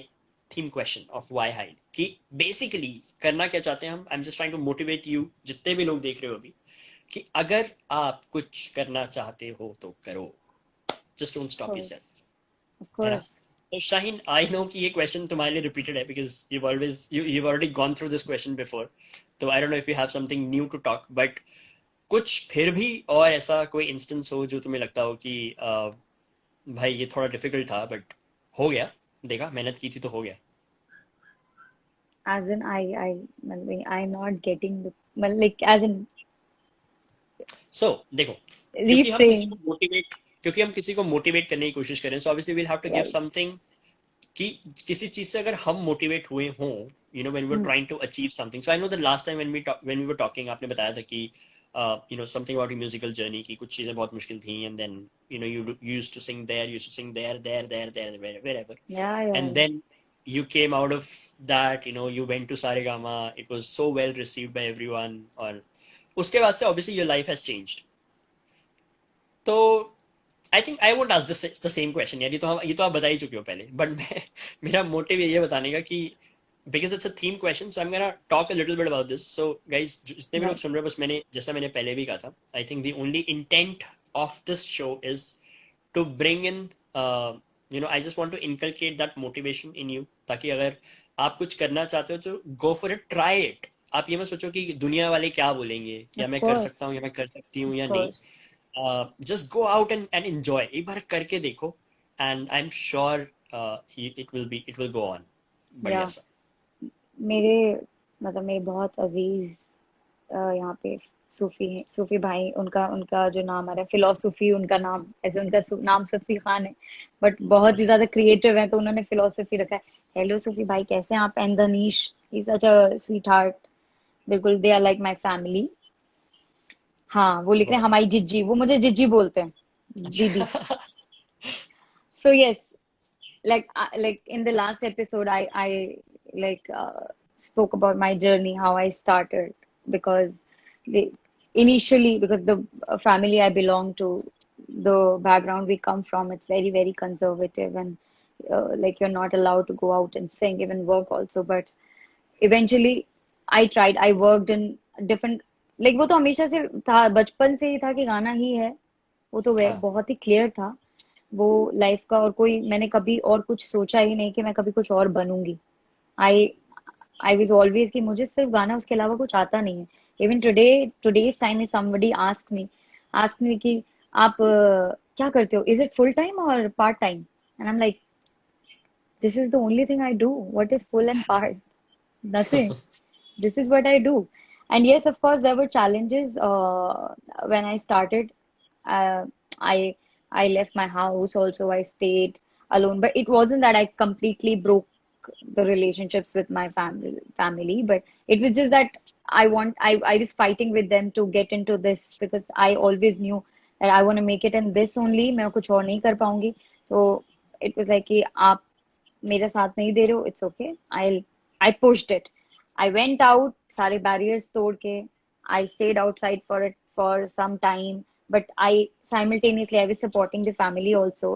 A: theme question of why hide. कि बेसिकली करना क्या चाहते हैं हम. I am just trying to motivate you, जितने भी लोग देख रहे हो अभी, कि अगर आप कुछ करना चाहते हो तो करो. Just don't stop
B: course
A: yourself.
B: of
A: है ना.
B: course
A: तो शाहीन, आई नो कि ये क्वेश्चन तुम्हारे लिए रिपीटेड है because you've already gone through this question before. तो I don't know if you have something new to talk, but कुछ फिर भी और ऐसा कोई इंस्टेंस हो जो तुम्हें लगता हो कि भाई ये थोड़ा डिफिकल्ट था बट हो गया, देखा मेहनत की थी तो हो गया.
B: as in I'm not getting the like as in
A: सो देखो,
B: reframe
A: क्योंकि हम किसी को मोटिवेट करने की कोशिश करें, so obviously we'll have to give
B: right
A: something. कि किसी चीज से अगर हम मोटिवेट हुए हों, you know, when we were trying to achieve something. So I know the last time when we were talking, आपने बताया था कि you know something about your musical journey, की कुछ चीजें बहुत मुश्किल थी, and then you know you used to sing there wherever,
B: yeah
A: and then you came out of that, you know, you went to Saregama, it was so well received by everyone, और उसके बाद से obviously your life has changed. तो आई think I won't ask this the same question यार, ये तो आप बता ही चुके हो पहले, बट मैं मेरा मोटिव ये बताने का कि because it's a theme question, so I'm gonna talk a little bit about this. So guys, जितने भी लोग
B: Right.
A: सुन रहे हो, बस मैंने पहले भी कहा था, I think the only intent of this show is to bring in I just want to inculcate that motivation in you, ताकि अगर आप कुछ करना चाहते हो तो go for it, try it. आप ये मत सोचो कि दुनिया वाले क्या बोलेंगे, या
B: Of
A: मैं कर सकता
B: course.
A: हूँ या मैं कर सकती हूँ
B: Of
A: या नहीं.
B: course.
A: Just go out and enjoy. एक बार करके देखो, and I'm sure it will go on. बढ़िया
B: Yeah.
A: सा.
B: मेरे मतलब मेरे बहुत अजीज यहाँ पे सूफी हैं, सूफी भाई, उनका उनका जो नाम आ रहा है फिलोसफी, उनका नाम ऐसे, उनका नाम सूफी खान है, बट बहुत ही
A: अच्छा.
B: ज्यादा क्रिएटिव है तो उन्होंने फिलोसफी रखा है. हेलो सूफी भाई, कैसे हैं आप? And Danish, he such a sweetheart. बिल्कुल, they are like my family. हाँ, वो लिख रहे हैं
A: बहुत.
B: हमारी जिज्जी, वो मुझे जिज्जी बोलते हैं, दीदी.
A: अच्छा.
B: So yes, like in the last episode I like spoke about my journey, how I started, because the initially, because the family I belong to, the background we come from, it's very very conservative, and like you're not allowed to go out and sing, even work also. But eventually I tried, I worked in different, like वो तो हमेशा से था, बचपन से ही था कि गाना ही है, वो तो
A: हाँ.
B: बहुत ही क्लियर था वो लाइफ का. और कोई, मैंने कभी और कुछ सोचा ही नहीं कि मैं कभी कुछ और बनूंगी. आई आई वॉज ऑलवेज कि मुझे सिर्फ गाना, उसके अलावा कुछ आता नहीं है. इवन टुडेज टाइम में somebody ask me कि आप क्या करते हो, इज इट फुल टाइम और part time? And I am like, this is the only thing I do. What is full and part? Nothing. This is what I do. And yes, of course, there were challenges when I started. Uh, I I left my house also. I stayed alone, but it wasn't that I completely broke the relationships with my family. But it was just that I was fighting with them to get into this, because I always knew that I want to make it in this only. मैं कुछ और नहीं कर पाऊंगी. So it was like कि आप मेरा साथ नहीं दे रहे हो, it's okay. I pushed it. I went out, सारे बैरियर्स तोड़ के. I stayed outside for some time, but I simultaneously I was supporting the family also.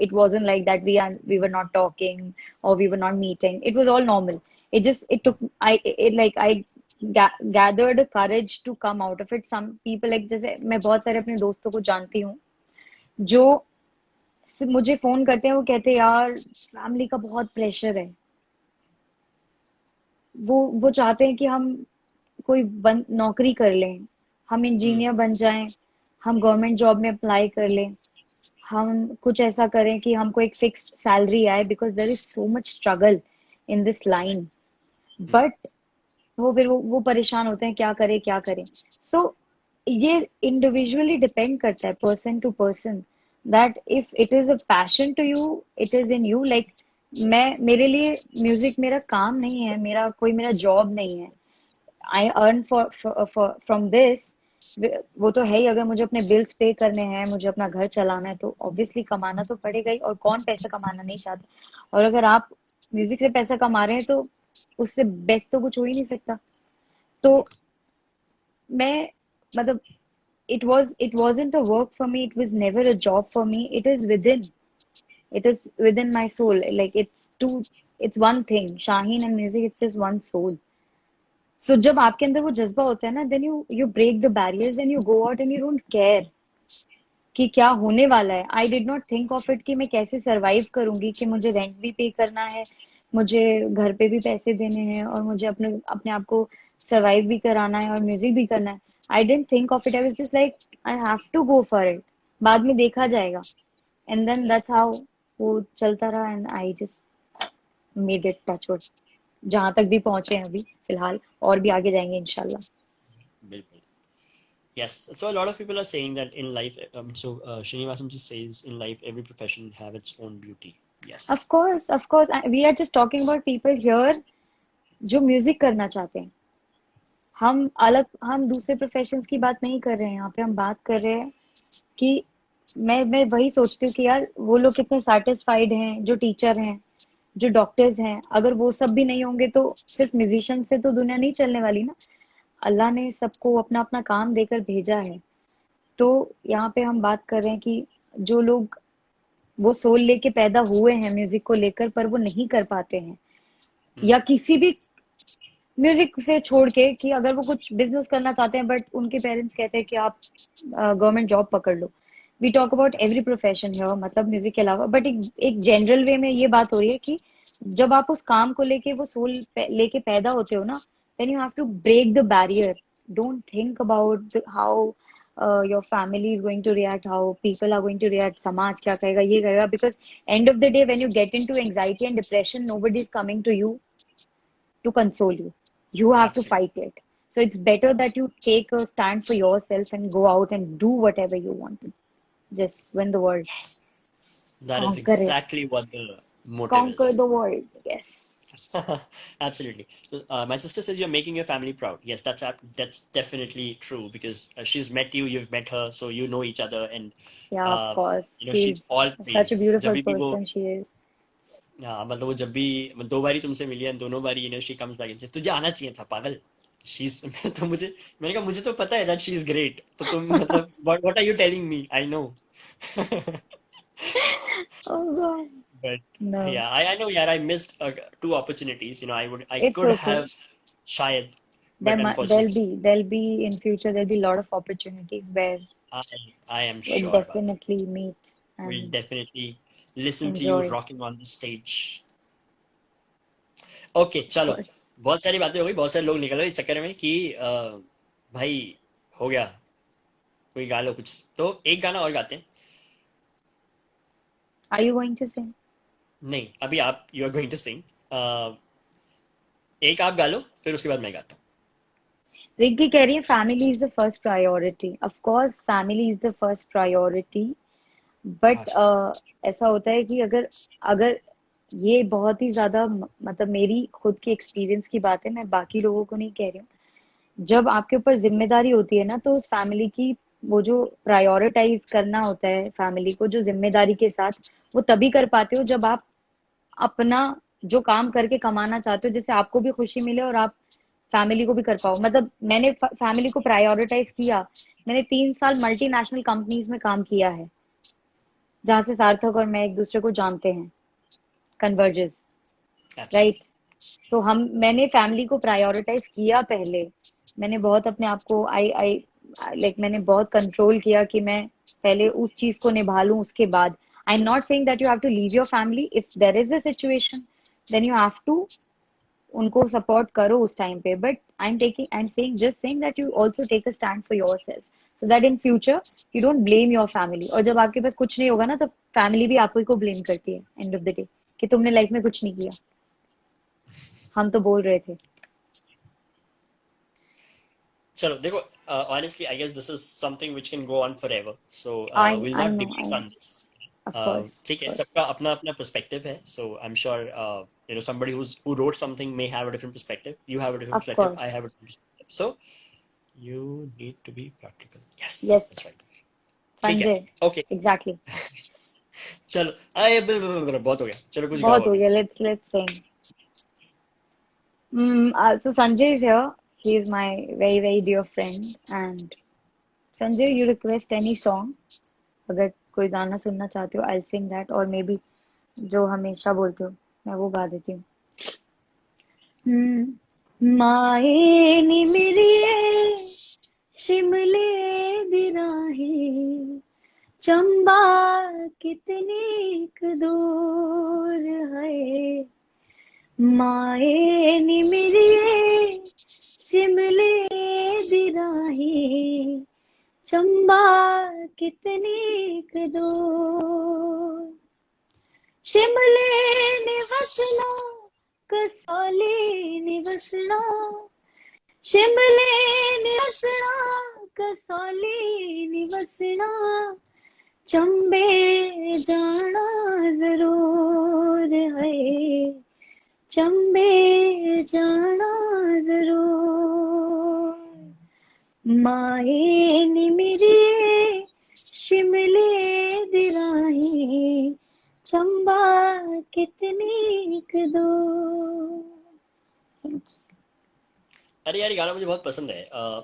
B: It wasn't like that we were not talking or we were not meeting. It was all normal. It took I gathered courage to come out of it. Some people, like जैसे मैं बहुत सारे अपने दोस्तों को जानती हूँ जो मुझे फोन करते हैं, वो कहते हैं यार फैमिली का बहुत प्रेशर है. वो चाहते हैं कि हम कोई नौकरी कर लें, हम
A: हम्म.
B: इंजीनियर बन जाएं, हम गवर्नमेंट जॉब में अप्लाई कर लें, हम कुछ ऐसा करें कि हमको एक फिक्स्ड सैलरी आए, because there is so much struggle in this line.
A: Hmm.
B: But वो फिर वो परेशान होते हैं, क्या करें क्या करें. सो ये इंडिविजुअली डिपेंड करता है, person to person, that if it is a passion to you, it is in you. Like मेरे लिए म्यूजिक मेरा काम नहीं है, मेरा जॉब नहीं है. I earn from this. वो तो है ही, अगर मुझे अपने बिल्स पे करने हैं, मुझे अपना घर चलाना है, तो ऑब्वियसली कमाना तो पड़ेगा ही. और कौन पैसा कमाना नहीं चाहता? और अगर आप म्यूजिक से पैसा कमा रहे हैं तो उससे बेस्ट तो कुछ हो ही नहीं सकता. तो
A: बिल्कुल.
B: मैं मतलब, it wasn't a work for me, it was never a job for me. It is within my soul. Like it's one thing. Shaheen and music, it's just one soul. So जब आपके अंदर वो जज्बा होता है ना, then you break the barriers and you go out and you don't care कि क्या होने वाला है. I did not think of it कि मैं कैसे सरवाइव करूंगी, कि मुझे रेंट भी पे करना है, मुझे घर पे भी पैसे देने हैं, और मुझे अपने अपने आप को सरवाइव भी कराना है और म्यूजिक भी करना है. I didn't think of it. I was just like I have to go for it, बाद में देखा जाएगा. एंड देन दैट्स हाउ वो चलता रहा. And I just made it, touch wood, जहां तक भी पहुंचे हैं अभी फिलहाल, और भी आगे जाएंगे इंशाल्लाह.
A: बिल्कुल. Yes, so a lot of people are saying that in life, Srinivasan ji says in life every profession have its own beauty. Yes.
B: Of course, we are just talking about people here जो music करना चाहते हैं. हम दूसरे professions की बात नहीं कर रहे हैं यहाँ पे. हम बात कर रहे हैं कि मैं वही सोचती हूँ कि यार वो लोग कितने सेटिस्फाइड हैं जो टीचर हैं, जो डॉक्टर्स हैं. अगर वो सब भी नहीं होंगे तो सिर्फ म्यूजिशियन से तो दुनिया नहीं चलने वाली ना. अल्लाह ने सबको अपना अपना काम देकर भेजा है. तो यहाँ पे हम बात कर रहे हैं कि जो लोग वो सोल लेके पैदा हुए हैं म्यूजिक को लेकर पर वो नहीं कर पाते हैं, या किसी भी म्यूजिक से छोड़ के कि अगर वो कुछ बिजनेस करना चाहते हैं बट उनके पेरेंट्स कहते हैं कि आप गवर्नमेंट जॉब पकड़ लो। We talk about every profession है, मतलब म्यूजिक के अलावा, बट एक जनरल वे में ये बात हो रही है कि जब आप उस काम को लेके वो सोल लेके पैदा होते हो ना, then you have to break the barrier. Don't think about how your family is going to react, how people are going to react, समाज क्या कहेगा, ये कहेगा, because end of the day when you get into anxiety and depression, nobody is coming to you to console you. You have to
A: Absolutely.
B: fight it. So it's better that you
A: Absolutely.
B: take a stand for yourself and go out and do whatever you want to. Just win the world.
A: Yes. That is
B: Conquer it.
A: exactly what the motive
B: Conquer
A: is.
B: the world. Yes.
A: Absolutely. So, my sister says you're making your family proud. Yes, that's definitely true because she's met you, you've met her, so you know each other, and
B: Yeah, of course.
A: she's
B: She's
A: all
B: such a
A: praise. जब
B: beautiful
A: भी वो
B: person she is.
A: हाँ मतलब वो जब भी दो बारी तुमसे मिली है, दोनों बारी she comes back and says तुझे आना चाहिए था पागल। शीज तो मैंने कहा मुझे तो पता है दैट शी इज ग्रेट, तो तुम मतलब what are you telling me, I know.
B: Oh God.
A: But
B: No,
A: yeah, I know, yeah, I missed two opportunities. I
B: it's
A: could
B: okay.
A: have shayad, but
B: There'll be in future, there'll be a lot of opportunities where
A: I I am
B: we'll
A: sure about that.
B: definitely meet
A: We'll
B: and
A: definitely listen to you
B: enjoy.
A: rocking on the stage. Okay
B: Of
A: चलो,
B: course.
A: बहुत सारी बातें हो गई, बहुत सारे लोग निकल गए इस चक्कर में कि भाई हो गया, कोई गा लो कुछ, तो एक गाना और गाते हैं।
B: Are you going to sing?
A: नहीं, अभी आप you are going to sing, एक आप गा लो फिर उसके बाद मैं गाता
B: रिंकी कह रही है family is the first priority. Of course family is the first priority,
A: हूँ।
B: बट
A: अच्छा।
B: ऐसा होता है कि अगर अगर ये बहुत ही ज्यादा मतलब मेरी खुद की एक्सपीरियंस की बात है, मैं बाकी लोगों को नहीं कह रही हूँ। जब आपके ऊपर जिम्मेदारी होती है ना, तो उस फैमिली की वो जो प्रायोरिटाइज करना होता है फैमिली को, जो जिम्मेदारी के साथ, वो तभी कर पाते हो जब आप अपना जो काम करके कमाना चाहते हो जिससे आपको भी खुशी मिले और आप फैमिली को भी कर पाओ। मतलब मैंने फैमिली को प्रायोरिटाइज किया। मैंने 3 साल मल्टीनेशनल कंपनीज में काम किया है, जहां से सार्थक और मैं एक दूसरे को जानते हैं, कन्वर्जेस, राइट।
A: एब्सोल्युटली।
B: तो मैंने फैमिली को प्रायोरिटाइज किया पहले। मैंने बहुत अपने आप को आई आई लाइक मैंने बहुत कंट्रोल किया कि मैं पहले उस चीज को निभा लूं, उसके बाद। I am not saying that you have to leave your family. If there is a situation then you have to उनको सपोर्ट करो उस टाइम पे, but I am saying just saying that you also take a stand for yourself, so that in future you don't blame your family. और जब आपके पास कुछ नहीं होगा ना, तब फैमिली भी आपको ही को ब्लेम करती है एंड ऑफ द डे, कि तुमने लाइफ में कुछ नहीं किया, हम तो बोल रहे थे।
A: चलो देखो, honestly I guess this is something which can go on forever, so we'll
B: I
A: not
B: know,
A: debate
B: I know,
A: on this.
B: Of course,
A: ठीक
B: ऑफ
A: है,
B: कोर्स।
A: सबका अपना अपना perspective है, so I'm sure somebody who wrote something may have a different perspective, you have a different
B: of
A: perspective, I
B: course.
A: have a different perspective, so you need to be practical. Yes,
B: yes
A: that's right. ठीक है।
B: Sanjay,
A: Okay।
B: Exactly.
A: चलो, अरे बहुत हो गया, चलो कुछ गाओ
B: बहुत हो
A: अभी।
B: गया, let's Singh. So Sanjay is here. He is my very very dear friend, and Sanjay, you request any song, अगर कोई गाना सुनना चाहते हो, I'll sing that, और मे बी जो हमेशा बोलते हो मैं वो गा देती हूँ। माए नी मेरिए शिमले दी राहें, चंबा कितनी क दूर है। माए नी मेरिए शिमले दी राहें, चंबा कितनी क दूर। शिमले ने वसना, कसौली ने वसना, शिमले ने वसना, कसौली ने वसना, चंबे जाना जरूर है, चंबे जाना जरूर। माए नी मेरी शिमले दी राहें, चंबा कितनी क दूर।
A: अरे यार ये गाना मुझे बहुत पसंद है।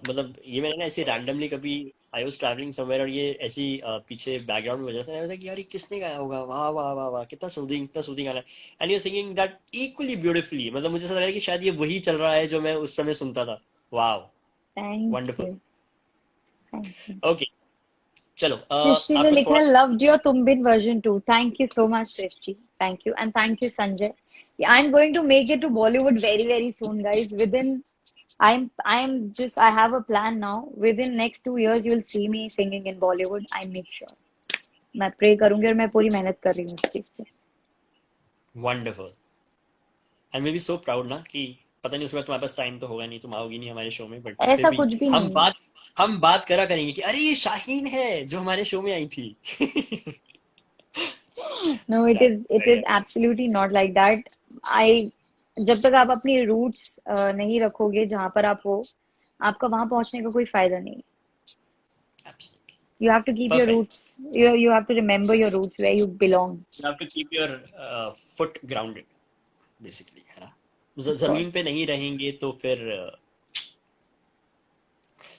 A: मतलब ये मैंने ना ऐसे रैंडमली कभी आई वाज ट्रैवलिंग समवेयर और ये ऐसी पीछे बैकग्राउंड में बजा था, मैं कि यार ये किसने गाया होगा, वाह वाह वाह वाह, कितना सूदिंग गाना है। And you singing that equally beautifully, मतलब मुझे ऐसा लग रहा है कि शायद ये वही चल रहा है जो मैं उस समय सुनता था। वाह,
B: thank
A: wonderful.
B: You, thank you.
A: Okay, चलो
B: सृष्टि ने
A: आपको
B: लिखा
A: थोड़ा।
B: है loved your Tum Bin version 2। Thank you so much Srishti, thank you and thank you Sanjay. I am going to make it to Bollywood very very soon guys. With in I'm just I have a plan now. Within next 2 years you'll see me singing in Bollywood. I make sure. मैं pray करूंगी और मैं पूरी मेहनत कर रही हूँ इस चीज पे।
A: Wonderful. And may be so proud ना कि पता नहीं उसके बाद तुम्हारे पास टाइम तो होगा नहीं, तुम आओगी नहीं हमारे शो में, बट फिर
B: ऐसा
A: भी
B: कुछ भी
A: हम
B: नहीं है।
A: बात हम बात करा करेंगे कि अरे ये शाहीन है जो हमारे शो में आई थी।
B: No, it
A: चलो
B: is it is
A: बढ़िया।
B: absolutely not like that. I जब तक आप अपनी रूट्स नहीं रखोगे जहां पर आप हो, आपका वहां पहुंचने का कोई फायदा नहीं।
A: Absolutely.
B: You have to keep your
A: Perfect.
B: roots. You have to remember your roots where you belong.
A: You have to keep your foot grounded, basically, है ना।
B: Of
A: जमीन
B: course.
A: पे नहीं रहेंगे तो फिर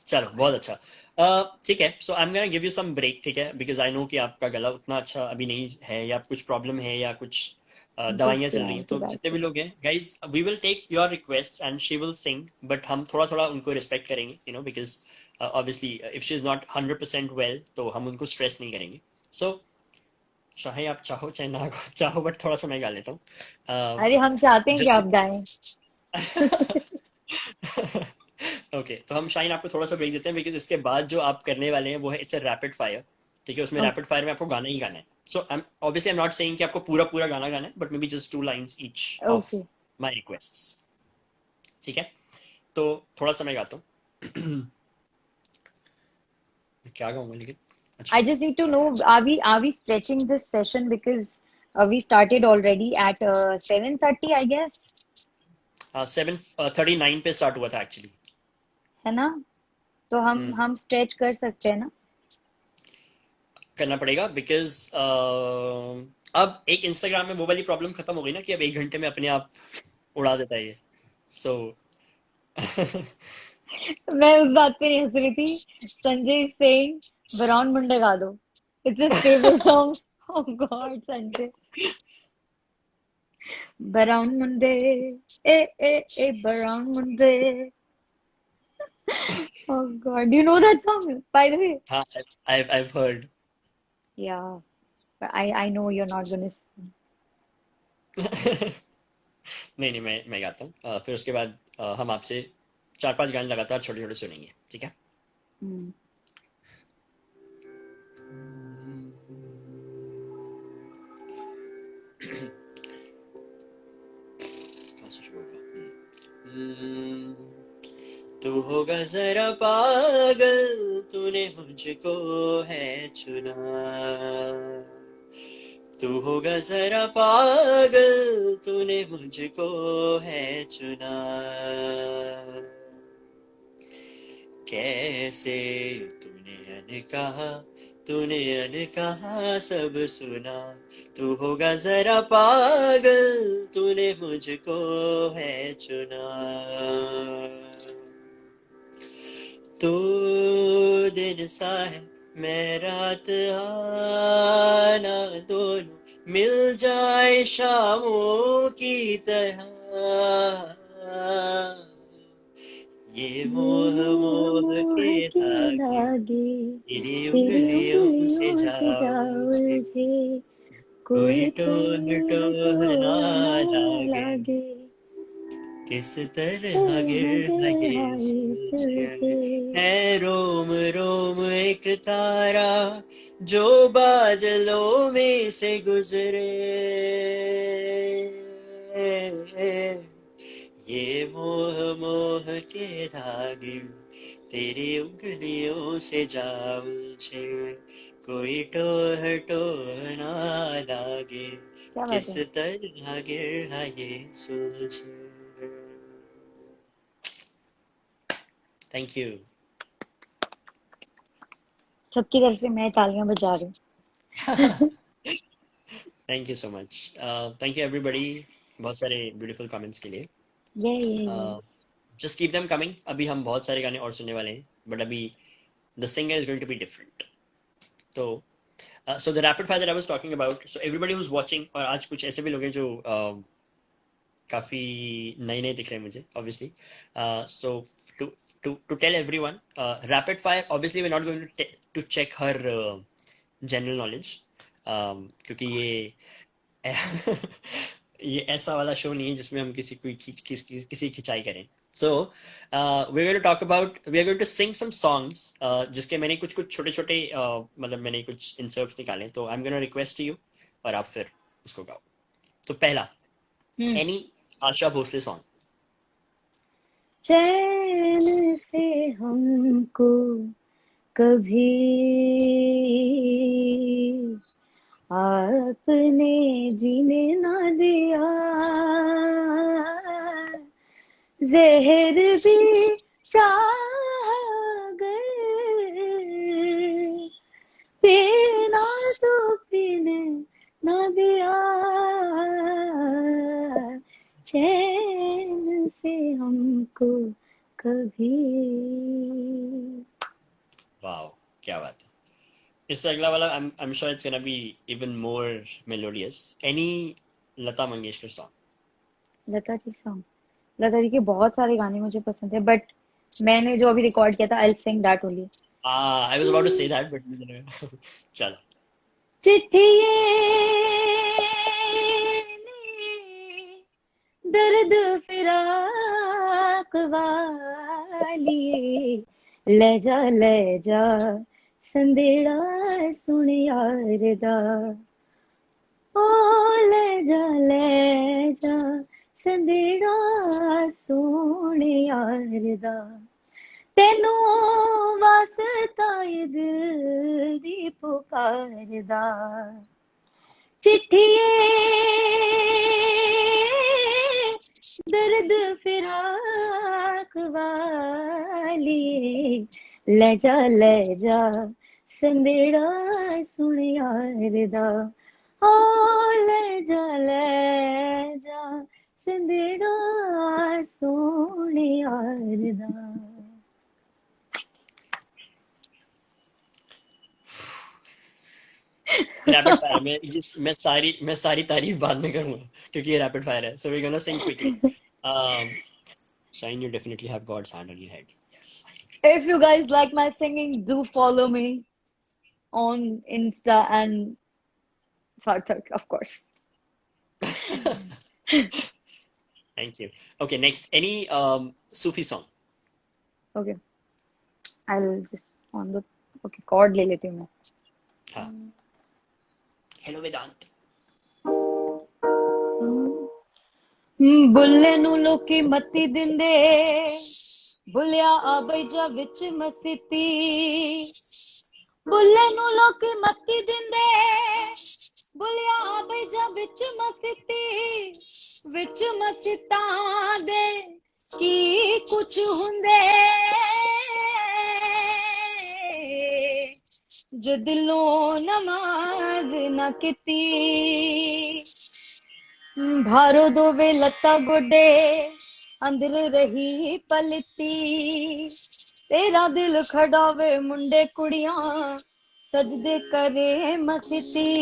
A: चलो बहुत अच्छा। ठीक है, so I am gonna give you some break, ठीक है, बिकॉज आई नो कि आपका गला उतना अच्छा अभी नहीं है, या कुछ प्रॉब्लम है, या कुछ दवाइयाँ
B: जिससे
A: चल रही हैं, तो जितने भी
B: एंटीबायोटिक।
A: लोग हैं guys, we will take your request and she will sing, but हम थोड़ा थोड़ा उनको रिस्पेक्ट करेंगे, you know, because obviously if she is not 100% well तो हम उनको स्ट्रेस नहीं करेंगे। सो चाहे आप चाहो चाहे ना चाहो, बट थोड़ा सा मैं गा लेता हूँ
B: अरे हम चाहते हैं कि
A: जस्ट।
B: आप गाएं।
A: ओके, तो हम शाइन आपको थोड़ा सा ब्रेक देते हैं, बिकॉज इसके बाद जो आप करने वाले हैं वो है इट्स अ रैपिड फायर, ठीक है। उसमें रैपिड फायर में आपको गाना ही गाना है। So I am obviously I am not saying कि आपको पूरा पूरा गाना गाना है, but maybe just 2 lines each of
B: okay.
A: My requests, ठीक है। तो थोड़ा सा मैं गाता हूँ। क्या गाऊंगा लेकिन, अच्छा
B: I just need to
A: गाते
B: know, are we stretching this session because we started already at 7:30, I guess,
A: हैं। 7:39 पे स्टार्ट हुआ था एक्चुअली।
B: है ना? तो हम स्ट्रेच कर सकते हैं ना?
A: करना पड़ेगा बिकॉज अब एक इंस्टाग्राम में वो वाली प्रॉब्लम खत्म हो गई ना कि अब 1 घंटे में अपने आप उड़ा देता है ये, सो
B: मैं उस बात पे नहीं हंस रही थी। संजय इज सेइंग ब्राउन मुंडे गा दो। It's his favourite song. Oh God Sanjay. Brown Munde, A brown Munde. Oh God, do you know that song, by the way?
A: हाँ, I've heard।
B: Yeah, but I know you're not gonna sing.
A: नहीं नहीं, मैं गाता हूँ। फिर उसके बाद हम आपसे 4-5 गाने लगातार छोटे छोटे सुनेंगे, ठीक है।
B: Hmm.
A: कहाँ से शुरू होगा? तू होगा जरा पागल, तूने मुझको है चुना। तू होगा जरा पागल, तूने मुझको है चुना। कैसे तूने अनकहा सब सुना। तू होगा जरा पागल, तूने मुझको है चुना। तू दिन सा है, मैं रात आना, दोनों मिल जाए शामों की तरह। ये मोह मोह के
B: मोह के
A: धागे
B: धागे
A: तेरी
B: तेरी
A: उंगलियों से
B: उंगलियों से
A: जा
B: जा
A: उलझे।
B: उलझे।
A: कोई
B: कोई
A: टोह
B: टोह
A: टोह ना
B: टोह ना
A: लागे,
B: लागे।
A: किस तरह
B: तरह
A: गिर
B: गिर
A: ये
B: आए
A: सुलझे।
B: सुलझे।
A: है रोम रोम एक तारा जो बादलों में से गुजरे। ये मोह मोह के धागे तेरी उंगलियों से जा उलझे। कोई टोह टोह ना लागे,
B: क्या बात
A: किस
B: है।
A: तरह गिर ये सुलझे। Thank you.
B: सबकी तरफ से मैं तालियां बजा रही हूँ।
A: Thank you so much, thank you everybody, बहुत सारे ब्यूटीफुल कमेंट्स के लिए।
B: ये
A: just keep them coming. अभी हम बहुत सारे गाने और सुनने वाले हैं, but अभी the singer is going to be different. तो so the rapid fire that I was talking about, so everybody who's watching, और आज कुछ ऐसे भी लोग हैं जो काफी नए नए दिख रहे हैं मुझे, obviously. So to to tell everyone, rapid fire, obviously we're not going to check her general knowledge, क्योंकि ये ये ऐसा वाला शो नहीं है जिसमें हम किसी खिंचाई करें. So we're going to talk about, we are going to sing some songs, जिसके मैंने कुछ छोटे छोटे मतलब मैंने कुछ इंसर्ट्स निकाले, तो I'm going to request you और आप फिर उसको गाओ. तो पहला, any आशा भोसले सॉन्ग.
B: चैन से हमको कभी आपने जीने ना दिया, जहर भी चाह गए, पीना तो पीने ना दिया, चैन से हमको कभी.
A: वाओ, क्या बात है. इससे अगला वाला I'm sure it's gonna be even more melodious. Any Lata Mangeshkar song.
B: Lata ji song, Lata ji के बहुत सारे गाने मुझे पसंद है, बट मैंने जो अभी रिकॉर्ड किया था, I'll sing that only.
A: I was about to say that, but चलो.
B: चिट्ठिए दर्द फिराक वाली, ले जा संदेड़ा सुन यार दा, ओ ले जा संदेड़ा सुन यार दा, ਤੈਨੂੰ ਵਾਸਤਾ ਇਹ ਦਿਲ ਦੀ ਪੁਕਾਰਦਾ, ਚਿੱਠੀਏ ਦਰਦ ਫਿਰਾਕ ਵਾਲੀ, ਲੈ ਜਾ ਸੰਦੇੜਾ ਸੁਣ ਯਾਰ ਦਾ, ਓ ਲੈ ਜਾ ਸੰਦੇੜਾ ਸੁਣ ਯਾਰ ਦਾ.
A: रैपिड फायर में मैं सारी तारीफ बाद में करूंगा क्योंकि ये रैपिड फायर है. So we're gonna sing quickly. Shine, you definitely have God's hand on your head. Yes.
B: If you guys like my singing, do follow me on Insta and Sarthak, of course.
A: Thank you. Okay, next, any Sufi song.
B: Okay, I'll just on the chord ले लेती हूँ मैं.
A: हाँ. Hello Vedant.
B: Bulleh ਨੂੰ ਲੋਕੀ ਮੱਤੀ ਦਿੰਦੇ, ਬੁੱਲਿਆ ਆ ਬੈਜਾ ਵਿੱਚ ਮਸੀਤੀ, ਬੁੱਲੇ ਨੂੰ ਲੋਕੀ ਮੱਤੀ ਦਿੰਦੇ, ਬੁੱਲਿਆ ਆ ਬੈਜਾ ਵਿੱਚ ਮਸੀਤੀ, ਵਿੱਚ ਮਸੀਤਾਂ ਦੇ ਕੀ ਕੁਛ ਹੁੰਦੇ, ਜੇ ਦਿਲੋਂ ਨਮਾਜ਼ ਨਾ ਕੀਤੀ, भारो दोवे लत्ता गोडे अंदर रही पलती, तेरा दिल खड़ावे मुंडे कुड़ियां सजदे करे मस्ती,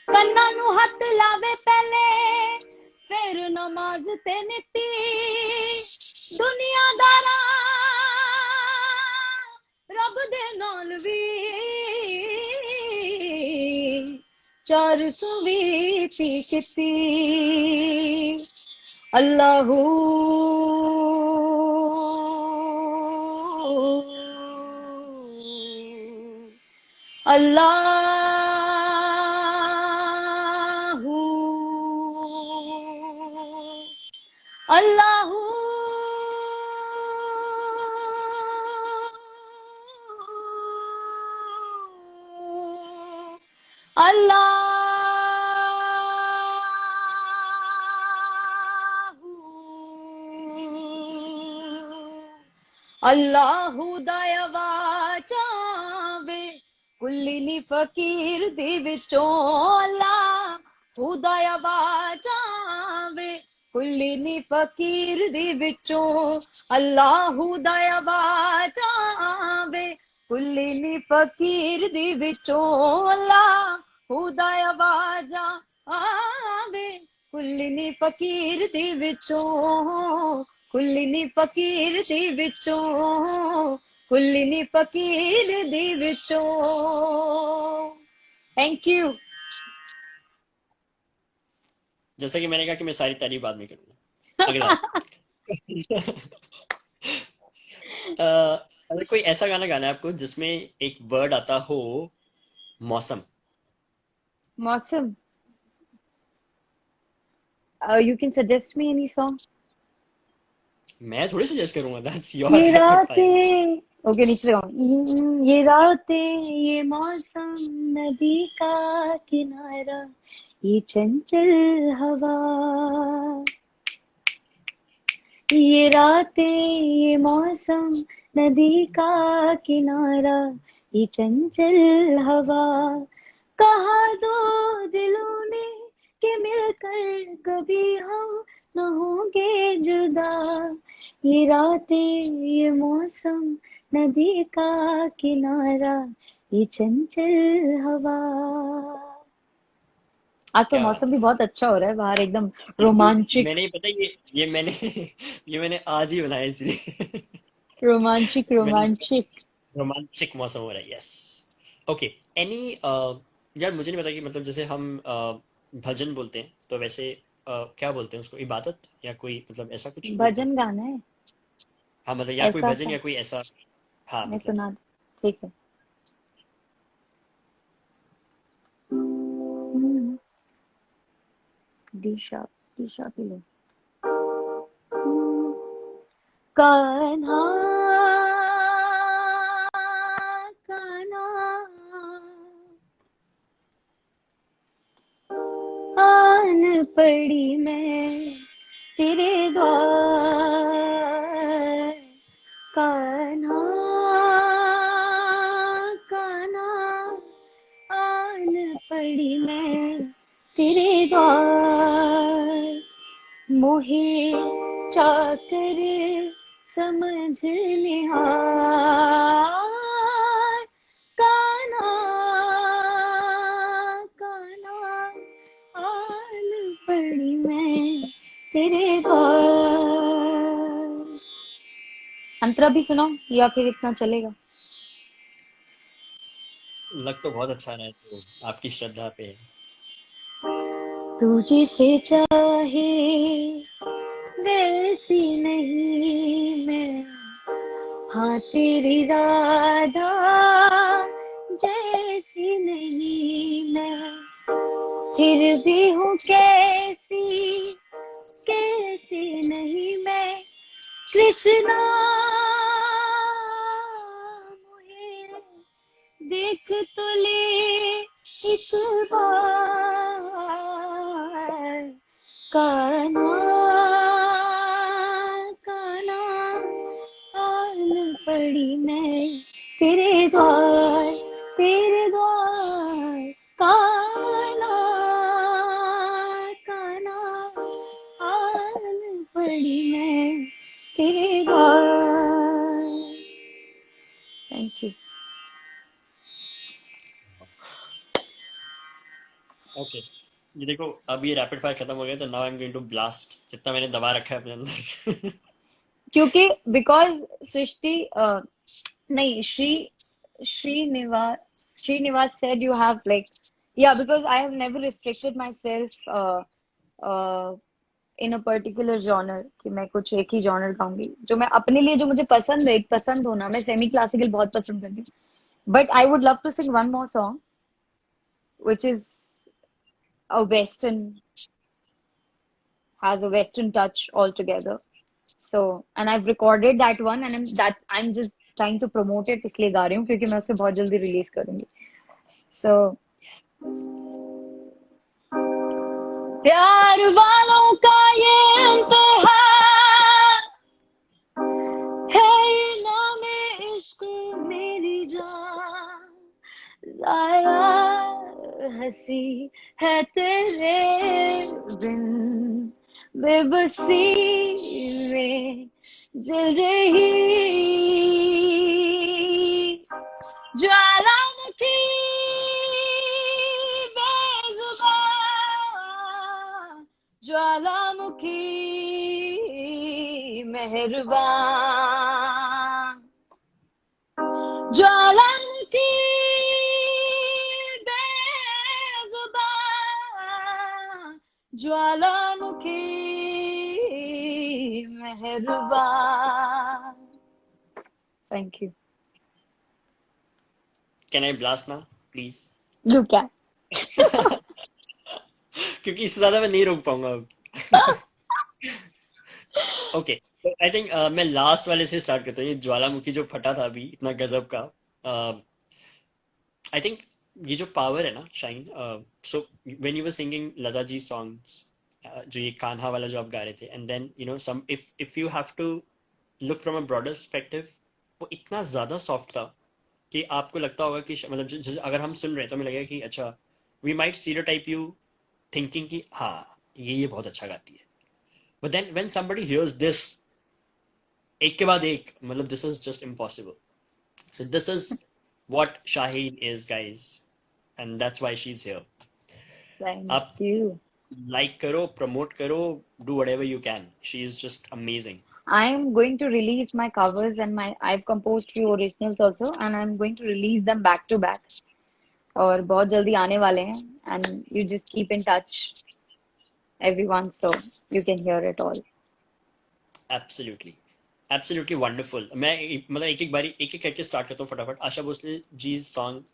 B: कन्ना नू हथ लावे पहले फिर नमाज ते नीती, दुनियादारा रब दे नाल वी चार सुवीती किती, अल्लाहू अल्लाहू अल्लाहू अल्लाहू दयावा चावे कुल्ली नी फकीर दी विचों, अल्लाहू दयावा चावे ਕੁੱਲੀ ਨੀ ਫਕੀਰ ਦੀ ਵਿੱਚੋਂ ਅੱਲਾਹੂ ਦਾ ਆਵਾਜ਼ ਆਵੇ ਕੁੱਲੀ ਨੀ ਫਕੀਰ ਦੀ ਵਿੱਚੋਂ ਅੱਲਾਹੂ ਦਾ ਆਵਾਜ਼ ਆਵੇ ਕੁੱਲੀ ਨੀ ਫਕੀਰ ਦੀ ਵਿੱਚੋਂ ਕੁੱਲੀ ਨੀ ਫਕੀਰ ਦੀ ਵਿੱਚੋਂ ਕੁੱਲੀ ਨੀ ਫਕੀਰ ਦੀ ਵਿੱਚੋਂ थैंक यू
A: जैसा कि मैंने कहा कि मैं सारी तारीफ बाद में करूंगा। अगला अगर कोई ऐसा गाना गाना है आपको जिसमें एक वर्ड आता हो मौसम।
B: मौसम you can suggest me any song
A: मैं थोड़ी सजेस्ट करूंगा, दैट्स योर
B: ये
A: रैपिड फायर।
B: रातें ओके नीचे गाऊं ये रातें ये मौसम नदी का किनारा ये चंचल हवा ये रातें ये मौसम नदी का किनारा ये चंचल हवा कहा दो दिलों ने कि मिलकर कभी हम न होंगे जुदा ये रातें ये मौसम नदी का किनारा ये चंचल हवा आज तो
A: क्या बात
B: मौसम भी
A: है।
B: बहुत अच्छा हो रहा है बाहर एकदम
A: इसलिए
B: रोमांचिक
A: मैंने ये पता है, ये मैंने ये मैंने आज ही बनाया इसलिए।
B: रोमांचिक
A: मैंने इसका
B: रोमांचिक
A: रोमांचिक मौसम हो रहा है, यस। ओके। एनी यार मुझे नहीं पता कि मतलब जैसे हम भजन बोलते हैं तो वैसे क्या बोलते हैं उसको, इबादत या कोई मतलब ऐसा कुछ बोलते हैं।
B: भजन गाना है
A: हाँ मतलब या कोई
B: ऐसा
A: भजन
B: सा
A: या कोई ऐसा। हाँ
B: मैं
A: मतलब
B: सुना ठीक है दिशा दिशा पी लो कान्हा कान्हा आन पड़ी मैं तेरे द्वार कान्हा कान्हा आन पड़ी मैं तेरे द्वार मोहे चाकर समझ निहार कान्हा कान्हा आन पड़ी मैं तेरे द्वार अंतरा भी सुनाओ या फिर इतना चलेगा
A: लग तो बहुत अच्छा रहा है, तो आपकी श्रद्धा पे है।
B: तू जिसे चाहे वैसी नहीं मैं हाँ तेरी राधा जैसी नहीं मैं फिर भी हूँ कैसी कैसी नहीं मैं कृष्णा मुझे देख तो ले एक बार कान्हा कान्हा आन पड़ी मैं तेरे द्वार कान्हा कान्हा आन पड़ी मैं तेरे द्वार थैंक यू
A: ओके। ये देखो अब ये रैपिड फायर खत्म हो गया तो now I am going to blast जितना मैंने दबा रखा है अपने अंदर।
B: क्योंकि बिकॉज सृष्टि नहीं Srinivas said you have like yeah because I have never restricted myself in a particular genre कि मैं कुछ एक ही genre गाऊंगी जो मैं अपने लिए जो मुझे पसंद होना मैं सेमी क्लासिकल बहुत पसंद करती हूँ but I would love to sing one more song which is a western has a western touch altogether so and I've recorded that one and I'm just trying to promote it इसलिए गा रही हूँ क्योंकि मैं उसे बहुत जल्दी release करूंगी so प्यार वालों का ये इम्तिहान है ये नाम इश्क मेरी जान जाया हंसी है तेरे बिन बेबसी में जल रही ज्वालामुखी बेजुबान, ज्वालामुखी मेहरबान, ज्वालामुखी बेजुबान, ज्वालामुखी मेहरबान. Thank you.
A: Can I blast now, please?
B: You can.
A: क्योंकि इससे ज्यादा मैं नहीं रोक पाऊंगा अब. ओके, तो आई थिंक मैं लास्ट वाले से स्टार्ट करता हूँ. ये ज्वालामुखी जो फटा था अभी इतना गजब का. आई थिंक ये जो पावर है ना shine. So when you were singing Lata ji songs, जो ये कान्हा वाला जो आप गा रहे थे, and then you know some if you have to look from a broader perspective, वो इतना ज्यादा सॉफ्ट था कि आपको लगता होगा कि मतलब अगर हम सुन रहे हैं तो हमें लगेगा कि अच्छा, we might stereotype you thinking कि हाँ ये बहुत अच्छा गाती है. But then when somebody hears this, एक के बाद एक, मतलब this is just impossible. So this is what Shaheen is guys, and that's why she is here.
B: Thank
A: आप
B: you.
A: लाइक करो, प्रमोट करो, do whatever you can. She is just amazing.
B: I'm going to release my covers and I've composed few originals also and I'm going to release them back to back. और बहुत जल्दी आने वाले हैं and you just keep in touch everyone so you can hear it all.
A: Absolutely, absolutely wonderful. मैं मतलब एक एक बारी एक एक करके स्टार्ट करता हूँ फटाफट. आशा भोसले जी सॉन्ग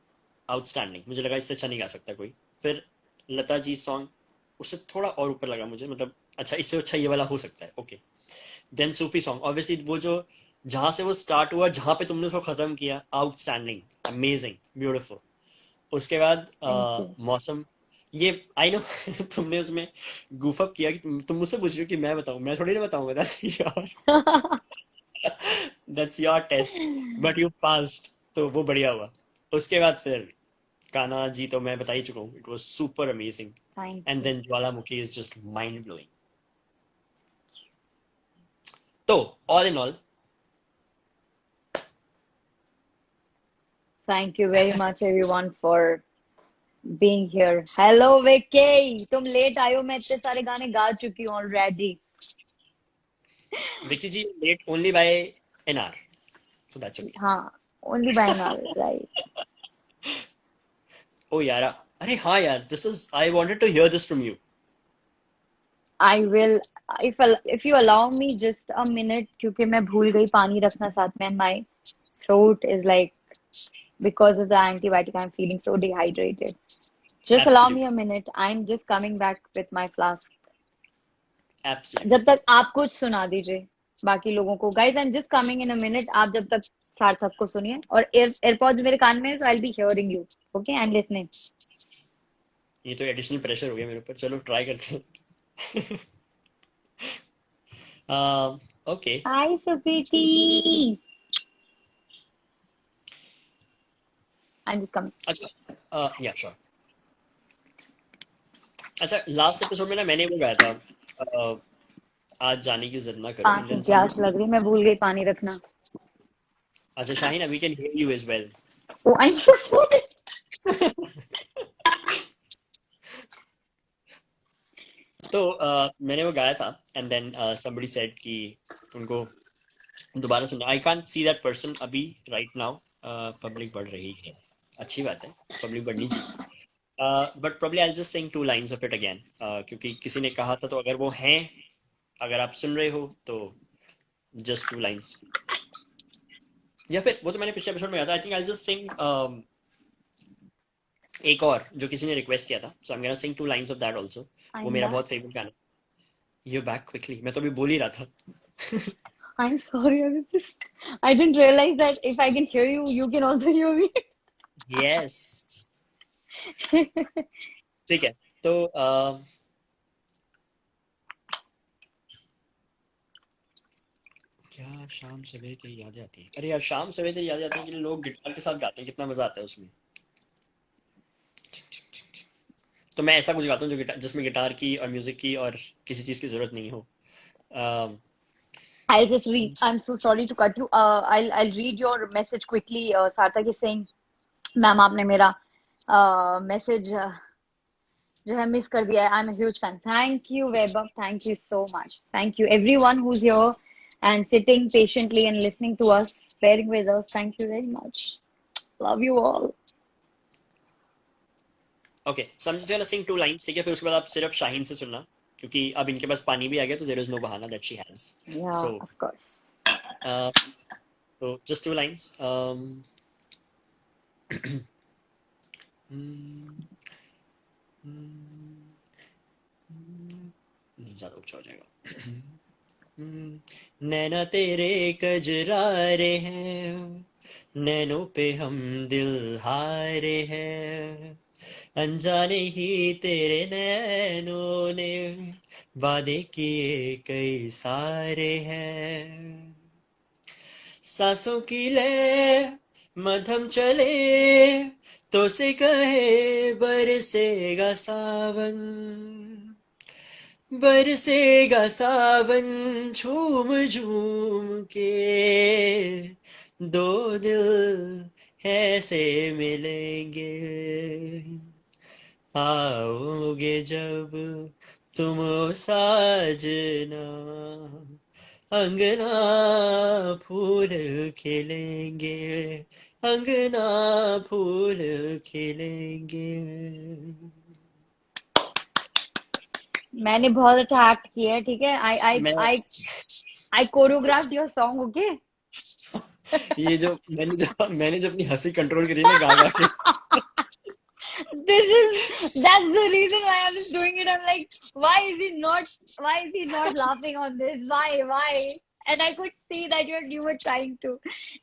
A: आउटस्टैंडिंग, मुझे लगा इससे अच्छा नहीं गा सकता कोई. फिर लता जी सॉन्ग उससे थोड़ा और ऊपर लगा मुझे, मतलब अच्छा इससे अच्छा ये वाला हो सकता है. ओके. देन सूफी सॉन्ग ऑब्वियसली, वो जो जहां से वो स्टार्ट हुआ, जहां पे तुमने उसको खत्म किया, आउटस्टैंडिंग, अमेजिंग, ब्यूटीफुल. उसके बाद
B: Thank you.
A: मौसम. ये आई नो तुमने उसमें goof up किया कि तुम मुझसे पूछ रही हो कि मैं बताऊं. मैं थोड़ी ना बताऊंगा. That's your test, but you passed, तो वो बढ़िया हुआ. उसके बाद फिर कान्हा जी तो मैं बता ही चुका हूँ, it was super amazing.
B: Thank
A: and
B: you.
A: Then Jwalamukhi is just mind blowing. तो all in all,
B: Thank you very much everyone for being here. Hello Vicky, तुम लेट आए हो. मैं इतने सारे गाने गा चुकी हूँ already.
A: Vicky ji late only by an hour, so that's okay.
B: हाँ, only by now, right?
A: Oh यार, अरे हाँ यार, this is, I wanted to hear this from you.
B: I will, if you allow me just a minute, क्योंकि मैं भूल गई पानी रखना साथ में. My throat is like, because of the antibiotic, I'm feeling so dehydrated. Just allow me a
A: absolutely,
B: minute. I'm just coming back with my flask. जब
A: absolutely.
B: तक आप कुछ सुना दीजिए बाकी लोगों को. Guys, I'm just coming in a minute. आप जब तक सार्थक को सुनिए. और एयरपॉड्स मेरे कान में है, so I'll be hearing you. Okay, I'm listening.
A: ये तो एडिशनल प्रेशर हो गया मेरे ऊपर. चलो ट्राई करते हैं. Okay.
B: Hi, Sukriti. I'm just coming.
A: अच्छा, या श्योर. अच्छा, लास्ट एपिसोड में ना मैंने वो गाया था, आज जाने की जिद ना करो, एंड
B: पानी
A: देन
B: प्यास
A: समबडी.
B: लग रही, मैं भूल गई पानी रखना.
A: अच्छा Shaheen, we can hear you as well.
B: Oh, I'm so sorry.
A: तो मैंने वो गाया था, एंड देन समबडी सेड कि उनको दोबारा सुनना. I can't see that person अभी राइट नाउ. पब्लिक बढ़ रही है, अच्छी बात है, पब्लिक बढ़नी चाहिए. But probably I just sing two lines of it again, क्योंकि किसी ने कहा था, तो अगर वो हैं, अगर आप सुन रहे हो तो जस्ट टू लाइंस. या फिर वो तो मैंने पिछले एपिसोड में गाया था. आई थिंक आई जस्ट सिंग एक और जो किसी ने रिक्वेस्ट किया था, so I am gonna sing two lines of that also. वो
B: I'm
A: मेरा
B: back.
A: बहुत फेवरेट गाना. यू बैक क्विकली, मैं तो अभी बोल ही रहा था.
B: I'm sorry. I didn't realize that if I can hear you, you can also hear me.
A: Yes, ठीक है. तो क्या शाम सवेरे तेरी यादें आती हैं. अरे यार, शाम सवेरे तेरी यादें आती हैं कि लोग गिटार के साथ गाते हैं, कितना मजा आता है उसमें. तो मैं ऐसा कुछ गाता हूँ जो जिसमें गिटार की और म्यूजिक की और किसी चीज की जरूरत नहीं हो. Um,
B: I'll just read. I'm so sorry to cut you. I'll read your message quickly. Sarthak is saying, ma'am आपने मेरा मैसेज जो है मिस कर दिया है. I'm a huge fan. Thank you, Vaibhav. Thank you so much. Thank you, everyone who's here and sitting patiently and listening to us, bearing with us. Thank you very much. Love you all.
A: Okay so I am just gonna Singh 2 lines, ठीक है? फिर उसके बाद आप सिर्फ शाहीन से सुनना, क्योंकि अब इनके पास पानी भी आ गया, तो देयर इज नो बहाना that she has.
B: Yeah,
A: so
B: of course.
A: so just 2 lines. नहीं, ज्यादा ऊंचा हो जाएगा. नैना तेरे कजरारे हैं, नैनों पे हम दिल हारे हैं, अनजाने ही तेरे नैनों ने वादे किए कई सारे हैं. सांसों की ले मध्यम चले तो से कहे बरसेगा सावन, बरसेगा सावन झूम झूम के, दो दिल ऐसे मिलेंगे, आओगे जब तुम साजना, अंगना फूल खिलेंगे, अंगना फूल खिलेंगे.
B: मैंने बहुत अच्छा एक्ट किया है, ठीक है.
A: मैं
B: I choreographed your song, okay?
A: ये जो मैंने जो अपनी हंसी कंट्रोल करी ना गा गा के.
B: That's the reason why I was doing it. I'm like, why is he not laughing on this? Why? And I could see that you were trying to.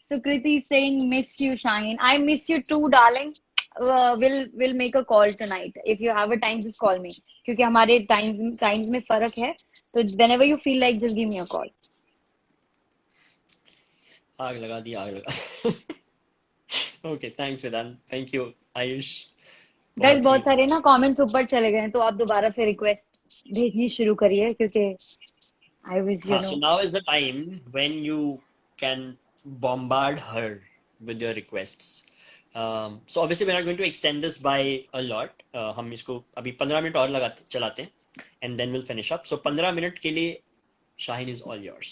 B: So Kriti is saying, miss you, Shaheen. I miss you too, darling. We'll make a call tonight. If you have a time, just call me. क्योंकि हमारे times में फर्क है. So whenever you feel like, just give me a call.
A: आग लगा दी, आग लगा. Okay, thanks Vedant, thank you Ayush.
B: Guys
A: बहुत ही
B: बहुत सारे ना कमेंट्स ऊपर चले गए हैं, तो आप दोबारा से रिक्वेस्ट भेजनी शुरू करिए, क्योंकि I was,
A: हाँ. So now is the time when you can bombard her with your requests. So obviously we're not going to extend this by a lot. हम इसको अभी 15 मिनट और लगाते चलाते हैं, and then we'll finish up. So 15 minute के लिए Shaheen is all yours.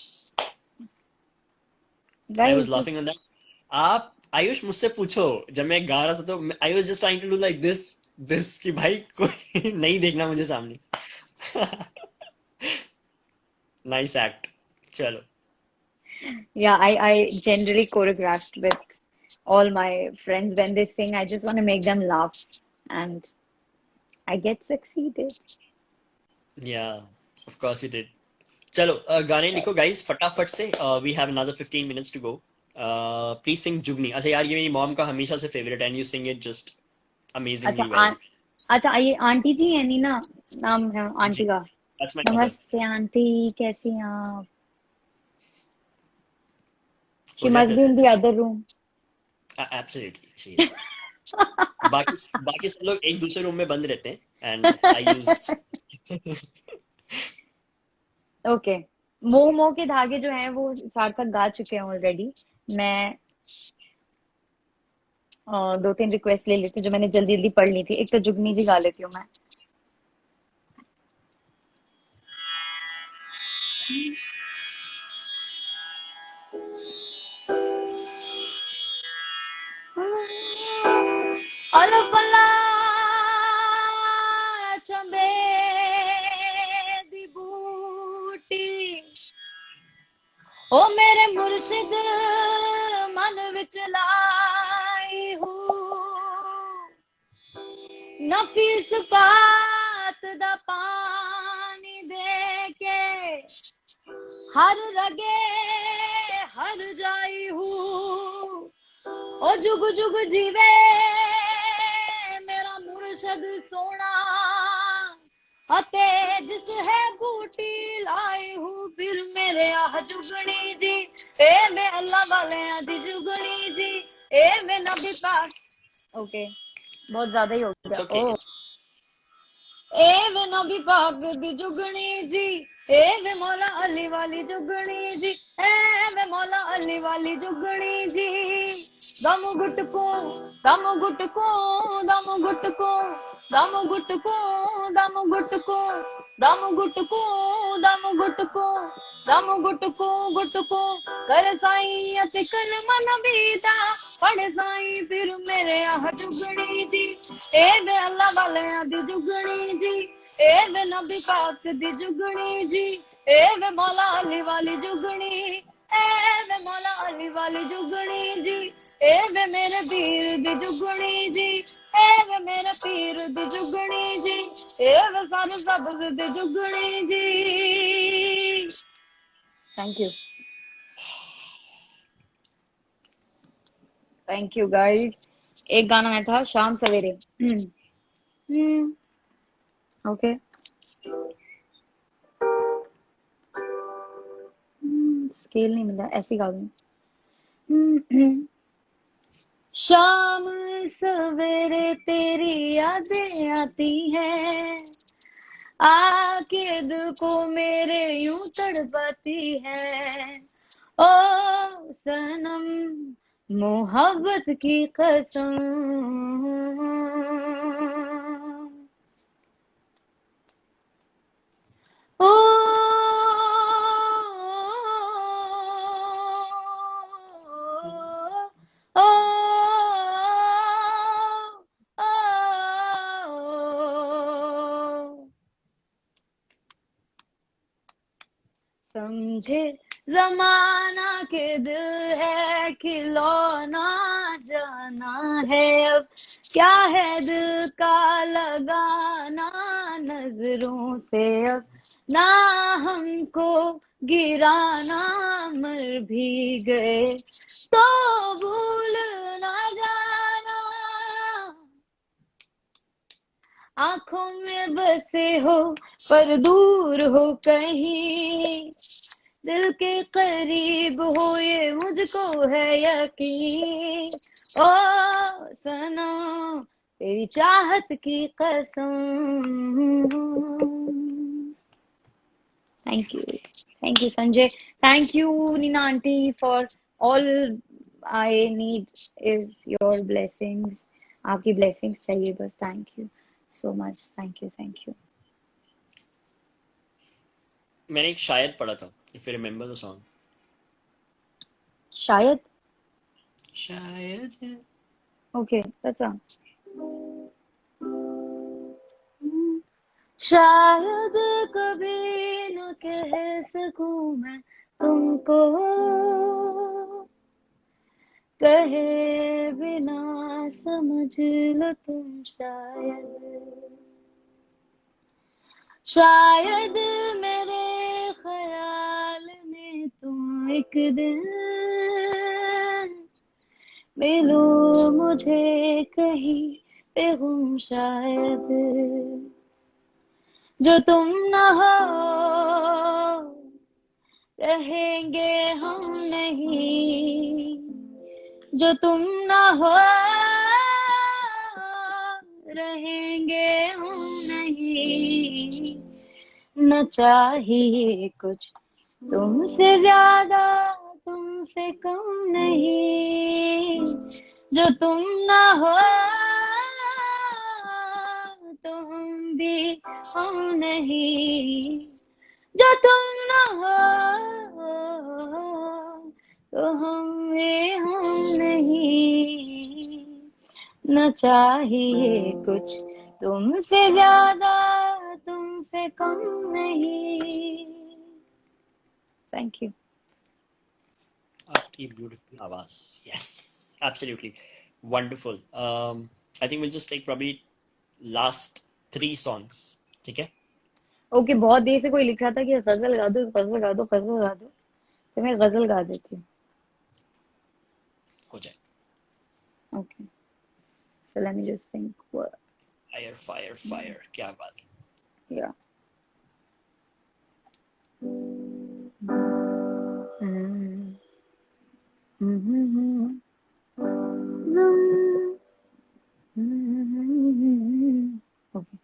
A: I was
B: guys
A: laughing on that. आप आयुष मुझसे पूछो, जब मैं गा रहा था तो I was just trying to do like this कि भाई कोई नहीं देखना मुझे सामने. Nice act. चलो.
B: yeah, I generally choreographed with all my friends when they sing. I just want to make them laugh, and I get succeeded.
A: Yeah, of course you did. चलो गाने लिखो गाइस फटाफट से. We have another 15 minutes to go. Please sing Jugni. अच्छा यार, ये मेरी mom का हमेशा से फेवरेट है, and you sing it just
B: अच्छा
A: अमेजिंगली वेल.
B: अच्छा, ये आंटी जी है नीना, नाम है
A: जी,
B: आंटी का.
A: That's my mother.
B: नमस्ते आंटी, कैसी हैं आप?
A: हो
B: She
A: जाए
B: must
A: फिर.
B: be in the other room.
A: Absolutely she is. बाकी सब लोग एक दूसरे रूम में बंद रहते हैं, एंड आई यूज.
B: ओके. मोह मोह के धागे जो हैं वो सार्थक गा चुके हैं ऑलरेडी. मैं 2-3 रिक्वेस्ट ले लेती हूँ जो मैंने जल्दी जल्दी पढ़ ली थी. एक तो जुगनी जी गा लेती हूँ मैं. अलपला चंबे दी बूटी, ओ मेरे मुर्शिद मन विच लाई हूँ, नफीस पात दा पानी दे के हर रगे हर जाई हूँ, ओ जुग जुग जीवे मेरा मुर्शद सोना, अते जिस है बूटी लाई हूँ फिर मेरे आह जुगनी जी, ए मैं अल्लाह वाले दी जुगनी जी, ए मैं नबी पाक. ओके, बहुत ज्यादा ही हो
A: इट्स
B: गया.
A: ओके.
B: ओ ए वे नबी पाक दी जुगनी जी, ए वे मौला अली वाली जुगनी जी, ए वे मौला अली वाली जुगनी जी। दम गुटको दम गुटको दम गुटको दम गुटको दम गुटको दम गुटको दम गुटको दम गुटको गुटको कर साईं अति कल मन बीता, पढ़ साईं फिर मेरे आह जुगनी जी। ए वे अल्लाह वाले दी जुगनी जी, ए वे नबी पाक दी जुगनी जी, ए वे मौला अली वाली जुगनी, ए वे मौला अली वाली जुगनी जी, ए वे मेरे पीर दी जुगनी जी, ए वे मेरे पीर दी जुगनी जी, ए वे सारे सब्ज दी Jugni ji. Thank you, thank you guys. एक गाना में था शाम सवेरे। ओके, स्केल नहीं मिला, ऐसी गा दूं। शाम सवेरे तेरी यादें आती हैं, आके दिल को मेरे यूं तड़पाती है। ओ सनम मोहब्बत की कसम, ओ ओ समझे जमाना के दिल है खिलौना, जाना है अब क्या है दिल का लगाना, नजरों से अब ना हमको गिराना, मर भी गए तो भूल ना जाना, आंखों में बसे हो पर दूर हो कहीं, दिल के करीब हो ये मुझको है यकीन। ओ सनम तेरी चाहत की कसम। Thank you Sanjay, thank you Neena aunty for all I need is your blessings, आपकी ब्लेसिंग्स चाहिए बस। Thank you so much, thank you thank you.
A: मैंने एक शायद पढ़ा था, if you remember the song.
B: शायद,
A: शायद।
B: ओके अच्छा। शायद कभी न कह सकूं मैं तुमको, कहे बिना समझ लो तुम शायद, शायद मेरे ख्याल में तुम एक दिन मिलो मुझे कहीं पे गुम शायद, जो तुम न हो रहेंगे हम नहीं, जो तुम न हो रहेंगे हम नहीं, न चाहिए कुछ तुमसे ज्यादा तुमसे कम नहीं, जो तुम न हो तो हम भी हम नहीं, जो तुम न हो तो हम भी हम नहीं, न चाहिए कुछ तुमसे ज्यादा तुमसे कम नहीं। Thank you.
A: आपकी ब्यूटीफुल आवाज, yes, absolutely wonderful. I think will just take probably last 3 songs, ठीक है?
B: ओके, बहुत देर से कोई लिख रहा था कि गजल गा दो गजल गा दो गजल गा दो, तो मैं गजल गा देती हूँ।
A: हो जाए।
B: Okay, so let me just think what,
A: fire fire fire, क्या बात।
B: yeah. Okay.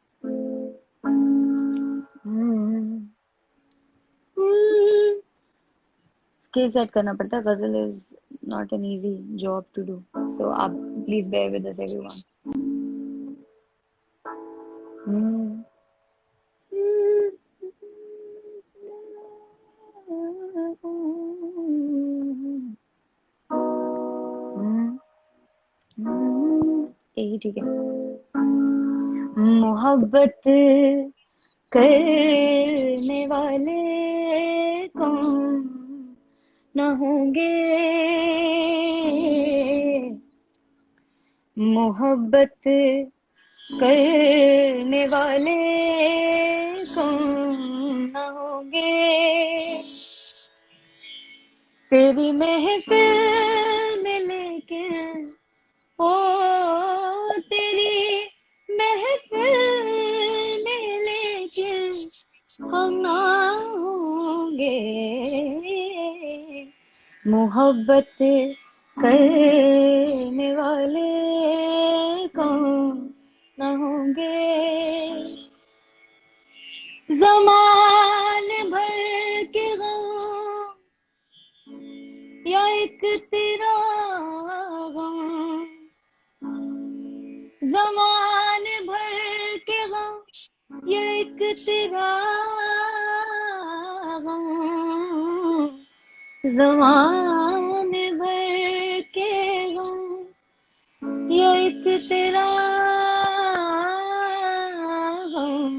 B: स्किल सेट करना पड़ता है. Ghazal is not an easy job to do. So आप please bear with us everyone. Hmm. यही ठीक है. मोहब्बत करने वाले कौन न होंगे. मोहब्बत करने वाले कौन न होंगे. तेरी महफिल में लेके ओ तेरी महफिल में लेके हम ना होंगे. मोहब्बत करने वाले कौन न होंगे. ज़मान भर के गम या एक तेरा गम. ज़मान भर के गम या एक तेरा गम. ज़मान भर के गम या एक तेरा गम.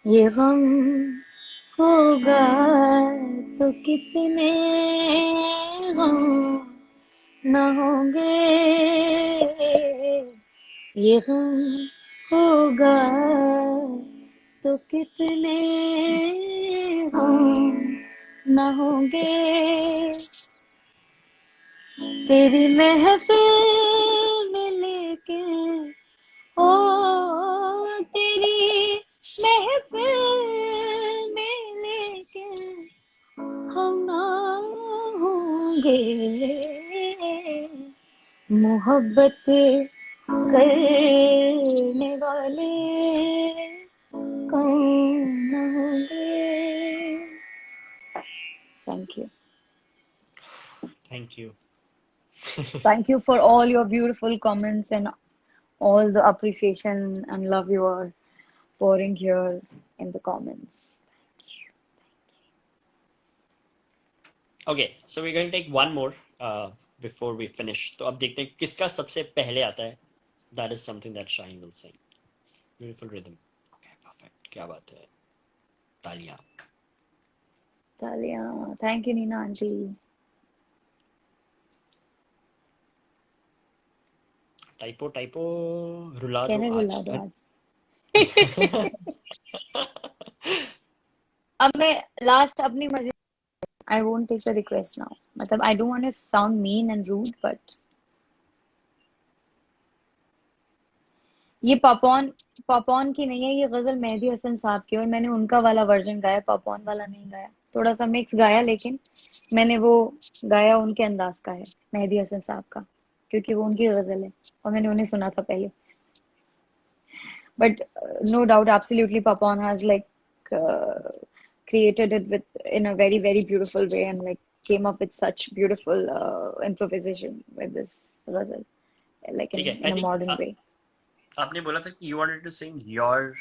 B: ये गम होगा तो कितने गम न होंगे. ये गम होगा तो कितने गम न होंगे. तेरी महफिल में लेके ओ तेरी महफिल में लेके हम ना होंगे. मोहब्बत करने वाले कौन न होंगे. Thank you.
A: Thank you.
B: Thank you for all your beautiful comments and all the appreciation and love you are pouring here in the comments.
A: Okay, so we're going to take one more before we finish. तो अब देखते हैं किसका सबसे पहले आता है. That is something that Shine will sing. Beautiful rhythm. Okay, perfect. क्या बात है. तालियां.
B: Talia. Thank you, Nina auntie.
A: Typo रुला दो
B: कहने
A: आज.
B: रुला दो आज. अब मैं लास्ट अपनी मर्जी. I won't take the request now. मतलब I don't want to sound mean and rude, but ये पॉपॉन की नहीं है. ये गजल मेहदी हसन साहब की, और मैंने उनका वाला वर्जन गाया, पॉपॉन वाला नहीं गाया. थोड़ा सा मिक्स गाया, लेकिन मैंने वो गाया उनके अंदाज का है, मेहदी हसन साहब का, क्योंकि वो उनकी गजल है और मैंने उन्हें सुना था पहले. But no doubt, absolutely, Papon has like created it with in a very very beautiful way, and like came up with such beautiful improvisation with this ghazal, like
A: ठीक है.
B: in
A: I
B: a
A: think
B: modern way.
A: आपने बोला था कि you wanted to sing your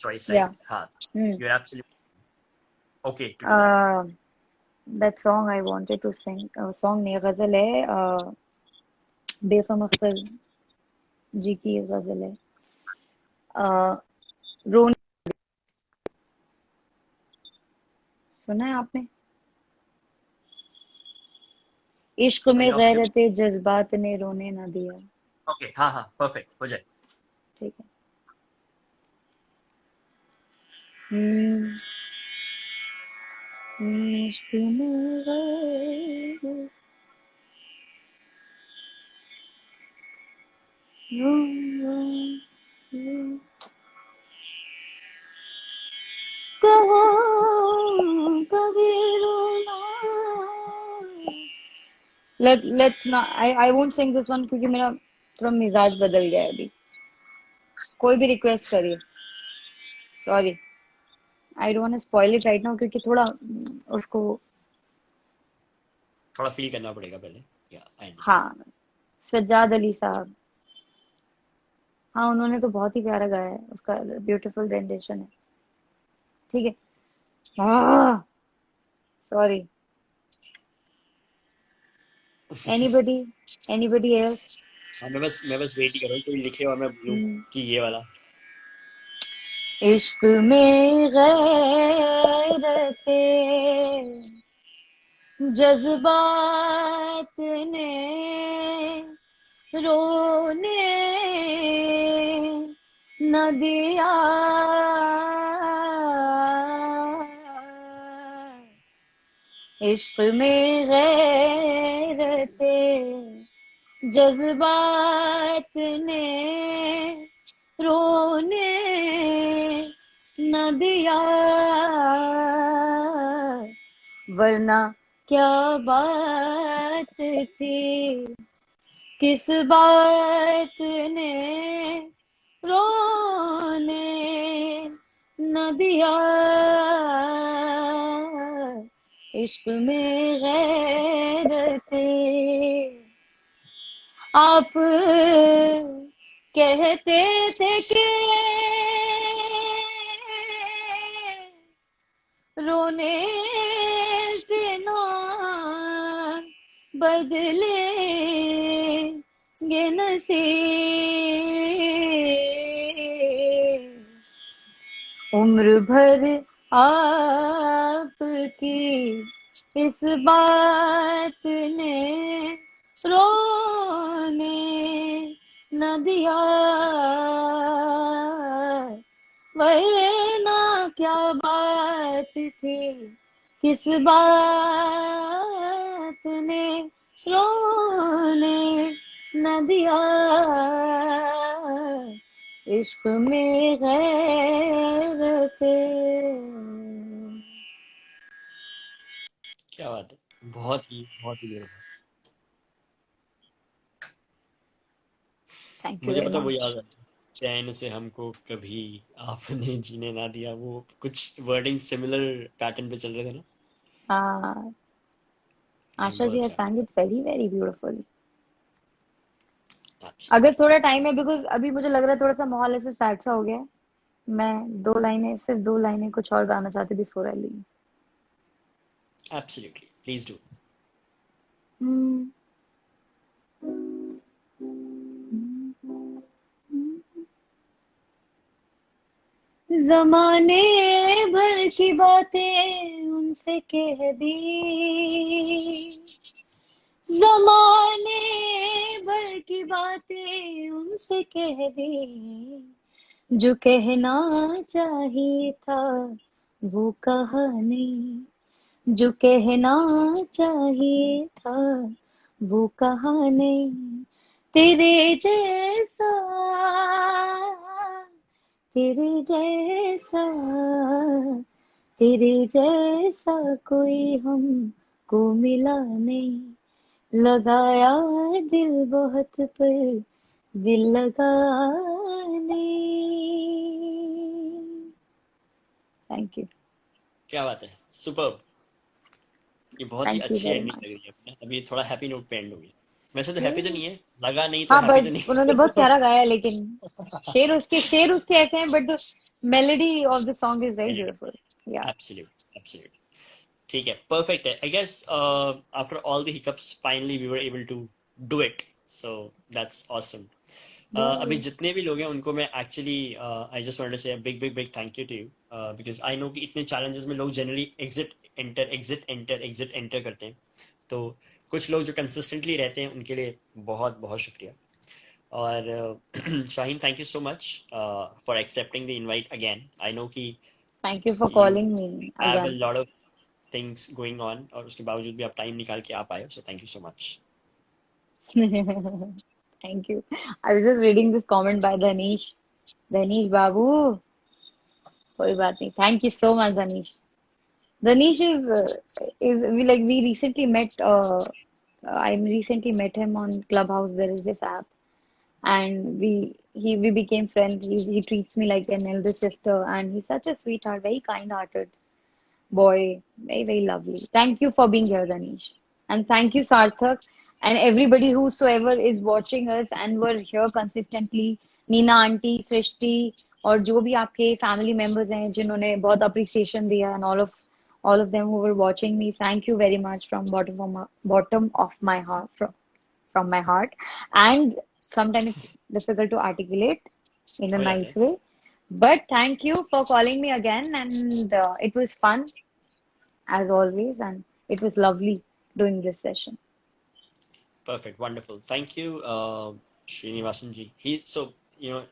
A: choice,
B: Yeah.
A: right? हाँ.
B: Hmm.
A: You're absolutely okay to do that.
B: That song I wanted to sing, song नहीं ghazal है, बेगम अख्तर जी की ghazal है. रोने सुना है आपने? इश्क
A: I
B: में
A: lost you.
B: गैरते जज्बात ने रोने ना दिया.
A: Okay, हाँ हाँ, perfect. हो जाए.
B: ठीक है. हम्म. इश्क में गैरत कहो कभी रोना. Let's not. I won't sing this one क्योंकि मेरा थोड़ा मिजाज बदल गया है अभी. कोई भी रिक्वेस्ट करिए. Sorry. I don't want to spoil it right now क्योंकि थोड़ा उसको
A: थोड़ा फील करना पड़ेगा पहले. या आई अंडरस्टैंड.
B: हाँ, सज्जाद अली साहब, हाँ उन्होंने तो बहुत ही प्यारा गाया है, उसका ब्यूटीफुल रेंडिशन है. ठीक है. हाँ, सॉरी. Anybody, anybody else?
A: हाँ, मैं बस वेट ही कर रहा हूँ कोई लिखे और मैं बोलूँ कि ये वाला.
B: इश्क में गैरते जज्बात ने रोने न दिया. इश्क में गैरते जज्बात ने रोने न दिया. वरना क्या बात थी, किस बात ने रोने न दिया. इश्क में गैरते आप कहते थे कि रोने से ना बदलेंगे नसीब. उम्र भर आपकी इस बात ने रोने न दिया. वरना क्या बात थी, किस बात ने रोने न दिया. इश्क में गैरते.
A: क्या बात है. बहुत ही beautiful.
B: थैंक यू
A: मुझे
B: वेरी
A: पता वो याद
B: मच.
A: है. चैन से हमको कभी आपने जीने ना दिया. वो कुछ वर्डिंग सिमिलर पैटर्न पे चल रहे थे ना.
B: आशा जी
A: बहुत
B: has
A: अच्छा.
B: sang it very very beautifully. अगर
A: Absolutely.
B: थोड़ा टाइम है, बिकॉज अभी मुझे लग रहा है थोड़ा सा माहौल ऐसे सैड सा हो गया है. मैं सिर्फ दो लाइनें कुछ और गाना चाहती before I leave.
A: Absolutely. Please do.
B: जमाने भर की बातें उनसे कह दी, जमाने भर की बातें उनसे कह दी. जो कहना चाहिए था वो कहा नहीं, जो कहना चाहिए था वो कहा नहीं. तेरे जैसा, तेरे जैसा, तेरे जैसा कोई हमको मिला नहीं. लगाया दिल बहुत पर दिल लगाने. Thank you.
A: क्या बात है. सुपर्ब. ये बहुत ही
B: थैंक यू
A: अच्छी
B: वेरी
A: एंडिंग लग
B: मच.
A: रही है अपना. अभी थोड़ा हैप्पी नोट पे एंड होगी. वैसे तो हैप्पी तो नहीं है. लगा नहीं तो
B: हाँ,
A: हैप्पी तो
B: बट उन्होंने बहुत
A: नहीं.
B: प्यारा गाया, लेकिन शेर उसके ऐसे हैं, but the melody of the song is very beautiful. या.
A: Absolutely. Absolutely. ठीक है. Perfect है. I guess after all the hiccups, finally we were able to do it. So that's awesome. अभी जितने भी लोग हैं उनको मैं actually I just wanted to say big big big thank you to you because I know कि इतने challenges में लोग जनरली एग्जिट एंटर करते हैं. तो कुछ लोग जो कंसिस्टेंटली रहते हैं उनके लिए बहुत बहुत शुक्रिया. और शाहीन, thank you so much for accepting the invite again. I know कि
B: thank you for
A: you
B: calling me
A: have a
B: again.
A: lot of things going on और उसके बावजूद भी आप टाइम निकाल के आ पाए. So thank you so much.
B: Thank you. I was just reading this comment by Dhanish. Dhanish बाबू, कोई बात नहीं. Thank you so much Dhanish. Danish is we recently met. I recently met him on Clubhouse. There is this app, and we became friends. He treats me like an elder sister, and he's such a sweetheart, very kind-hearted boy, very very lovely. Thank you for being here, Danish. And thank you, Sarthak, and everybody whosoever is watching us and were here consistently. Neena aunty, Srishti और जो भी आपके family members हैं जिन्होंने बहुत appreciation दिया and all of them who were watching me, thank you very much from bottom of my heart, from my heart. And sometimes it's difficult to articulate in a
A: हो जाता
B: nice
A: है.
B: way. But thank you for calling me again, and it was fun as always, and it was lovely doing this session.
A: Perfect, wonderful. Thank you, Srinivasan ji.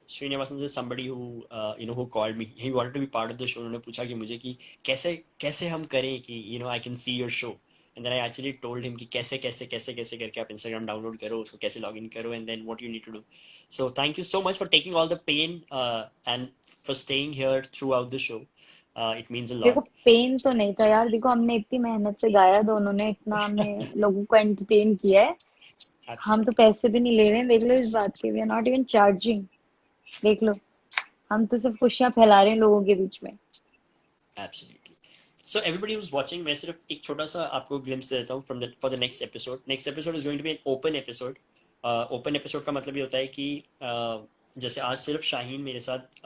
A: Srinivasan is somebody who, who called me. He wanted to be part of the show. उन्होंने पूछा कि मुझे कि कैसे हम करें कि, I can see your show. And then I actually told him कि कैसे करके आप Instagram download करो, उसको कैसे login करो, and then what you need to do. So thank you so much for taking all the pain and for staying here throughout the show. It means a
B: देखो
A: lot.
B: Pen तो नहीं था यार, देखो हमने इतनी मेहनत से गाया, दोनों ने इतना हमने लोगों को एंटरटेन किया है, हम तो
A: Absolutely.
B: पैसे भी नहीं ले रहे हैं, देख लो इस बात के, we are not even charging, देख लो, हम तो सिर्फ खुशियां फैला रहे हैं लोगों के बीच में.
A: Absolutely. So everybody who's watching, मैं सिर्फ एक छोटा सा आपको glimpse दे देता हूँ for the next episode. Next episode is going to be an open episode. Open episode का मतलब ये होता है कि जैसे आज सिर्फ शाहीन मेरे साथ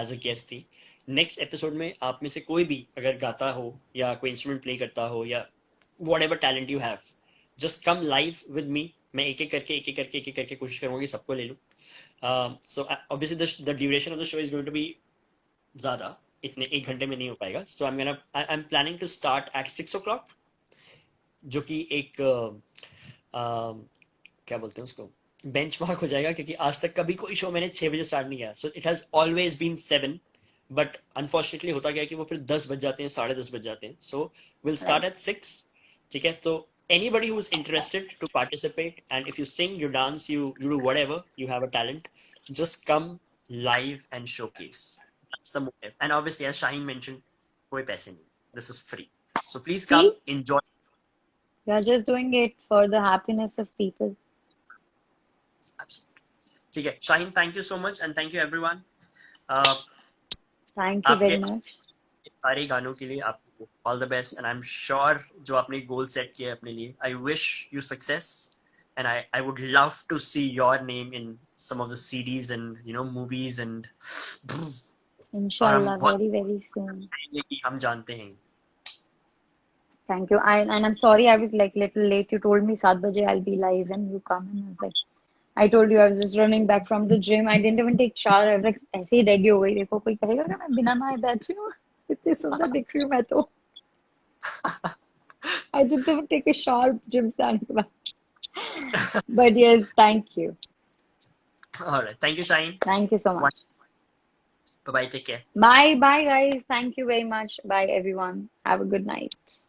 A: as a guest थी. Next episode में आप में से कोई भी अगर गाता हो या कोई instrument play करता हो या whatever talent you have, just come live with me. मैं एक एक करके कोशिश करूँगा कि सबको ले लूँ. So obviously the duration of the show is going to be ज़्यादा, इतने 1 घंटे में नहीं हो पाएगा. So I'm planning to start at 6 o'clock, जो कि एक क्या बोलते हैं उसको, बेंचमार्क हो जाएगा, क्योंकि आज तक कभी कोई शो मैंने 6 बजे स्टार्ट नहीं किया. So it has always been 7, but unfortunately होता क्या है कि वो फिर 10 बज जाते हैं, 10:30 बज जाते हैं. So will start at 6. ठीक है, तो anybody who is interested to participate, and if you sing, you dance, you do whatever, you have a talent, just come live and showcase. That's the motive. And obviously, as Shaheen mentioned, koi paise nahi. This is free. So please come,
B: See,
A: enjoy.
B: we are just doing it for the happiness of people.
A: Absolutely. ठीक है, Shaheen, thank you so much, and thank you everyone.
B: Thank you very
A: आपके
B: much.
A: सारे गानों के लिए आपको all the best, and I am sure जो आपने गोल सेट किया है अपने लिए, I wish you success, and I would love to see your name in some of the CDs and movies, and और हम
B: Inshallah,
A: बहुत
B: very very soon.
A: चाहेंगे कि हम जानते हैं.
B: Thank you. And I'm sorry I was like little late. You told me 7 baje I'll be live and you come, and I was like, I told you I was just running back from the gym. I didn't even take shower. I was like ऐसे ही ready हो गई. देखो कोई कहेगा कि मैं बिना नहाए बैठी हूँ. इतनी सुंदर दिख रही हूँ मैं तो. I didn't even take a shower gym से आने के बाद. But yes, thank you.
A: All right, thank you, Shaheen.
B: Thank you so much.
A: Bye bye, take care.
B: Bye bye guys. Thank you very much. Bye everyone. Have a good night.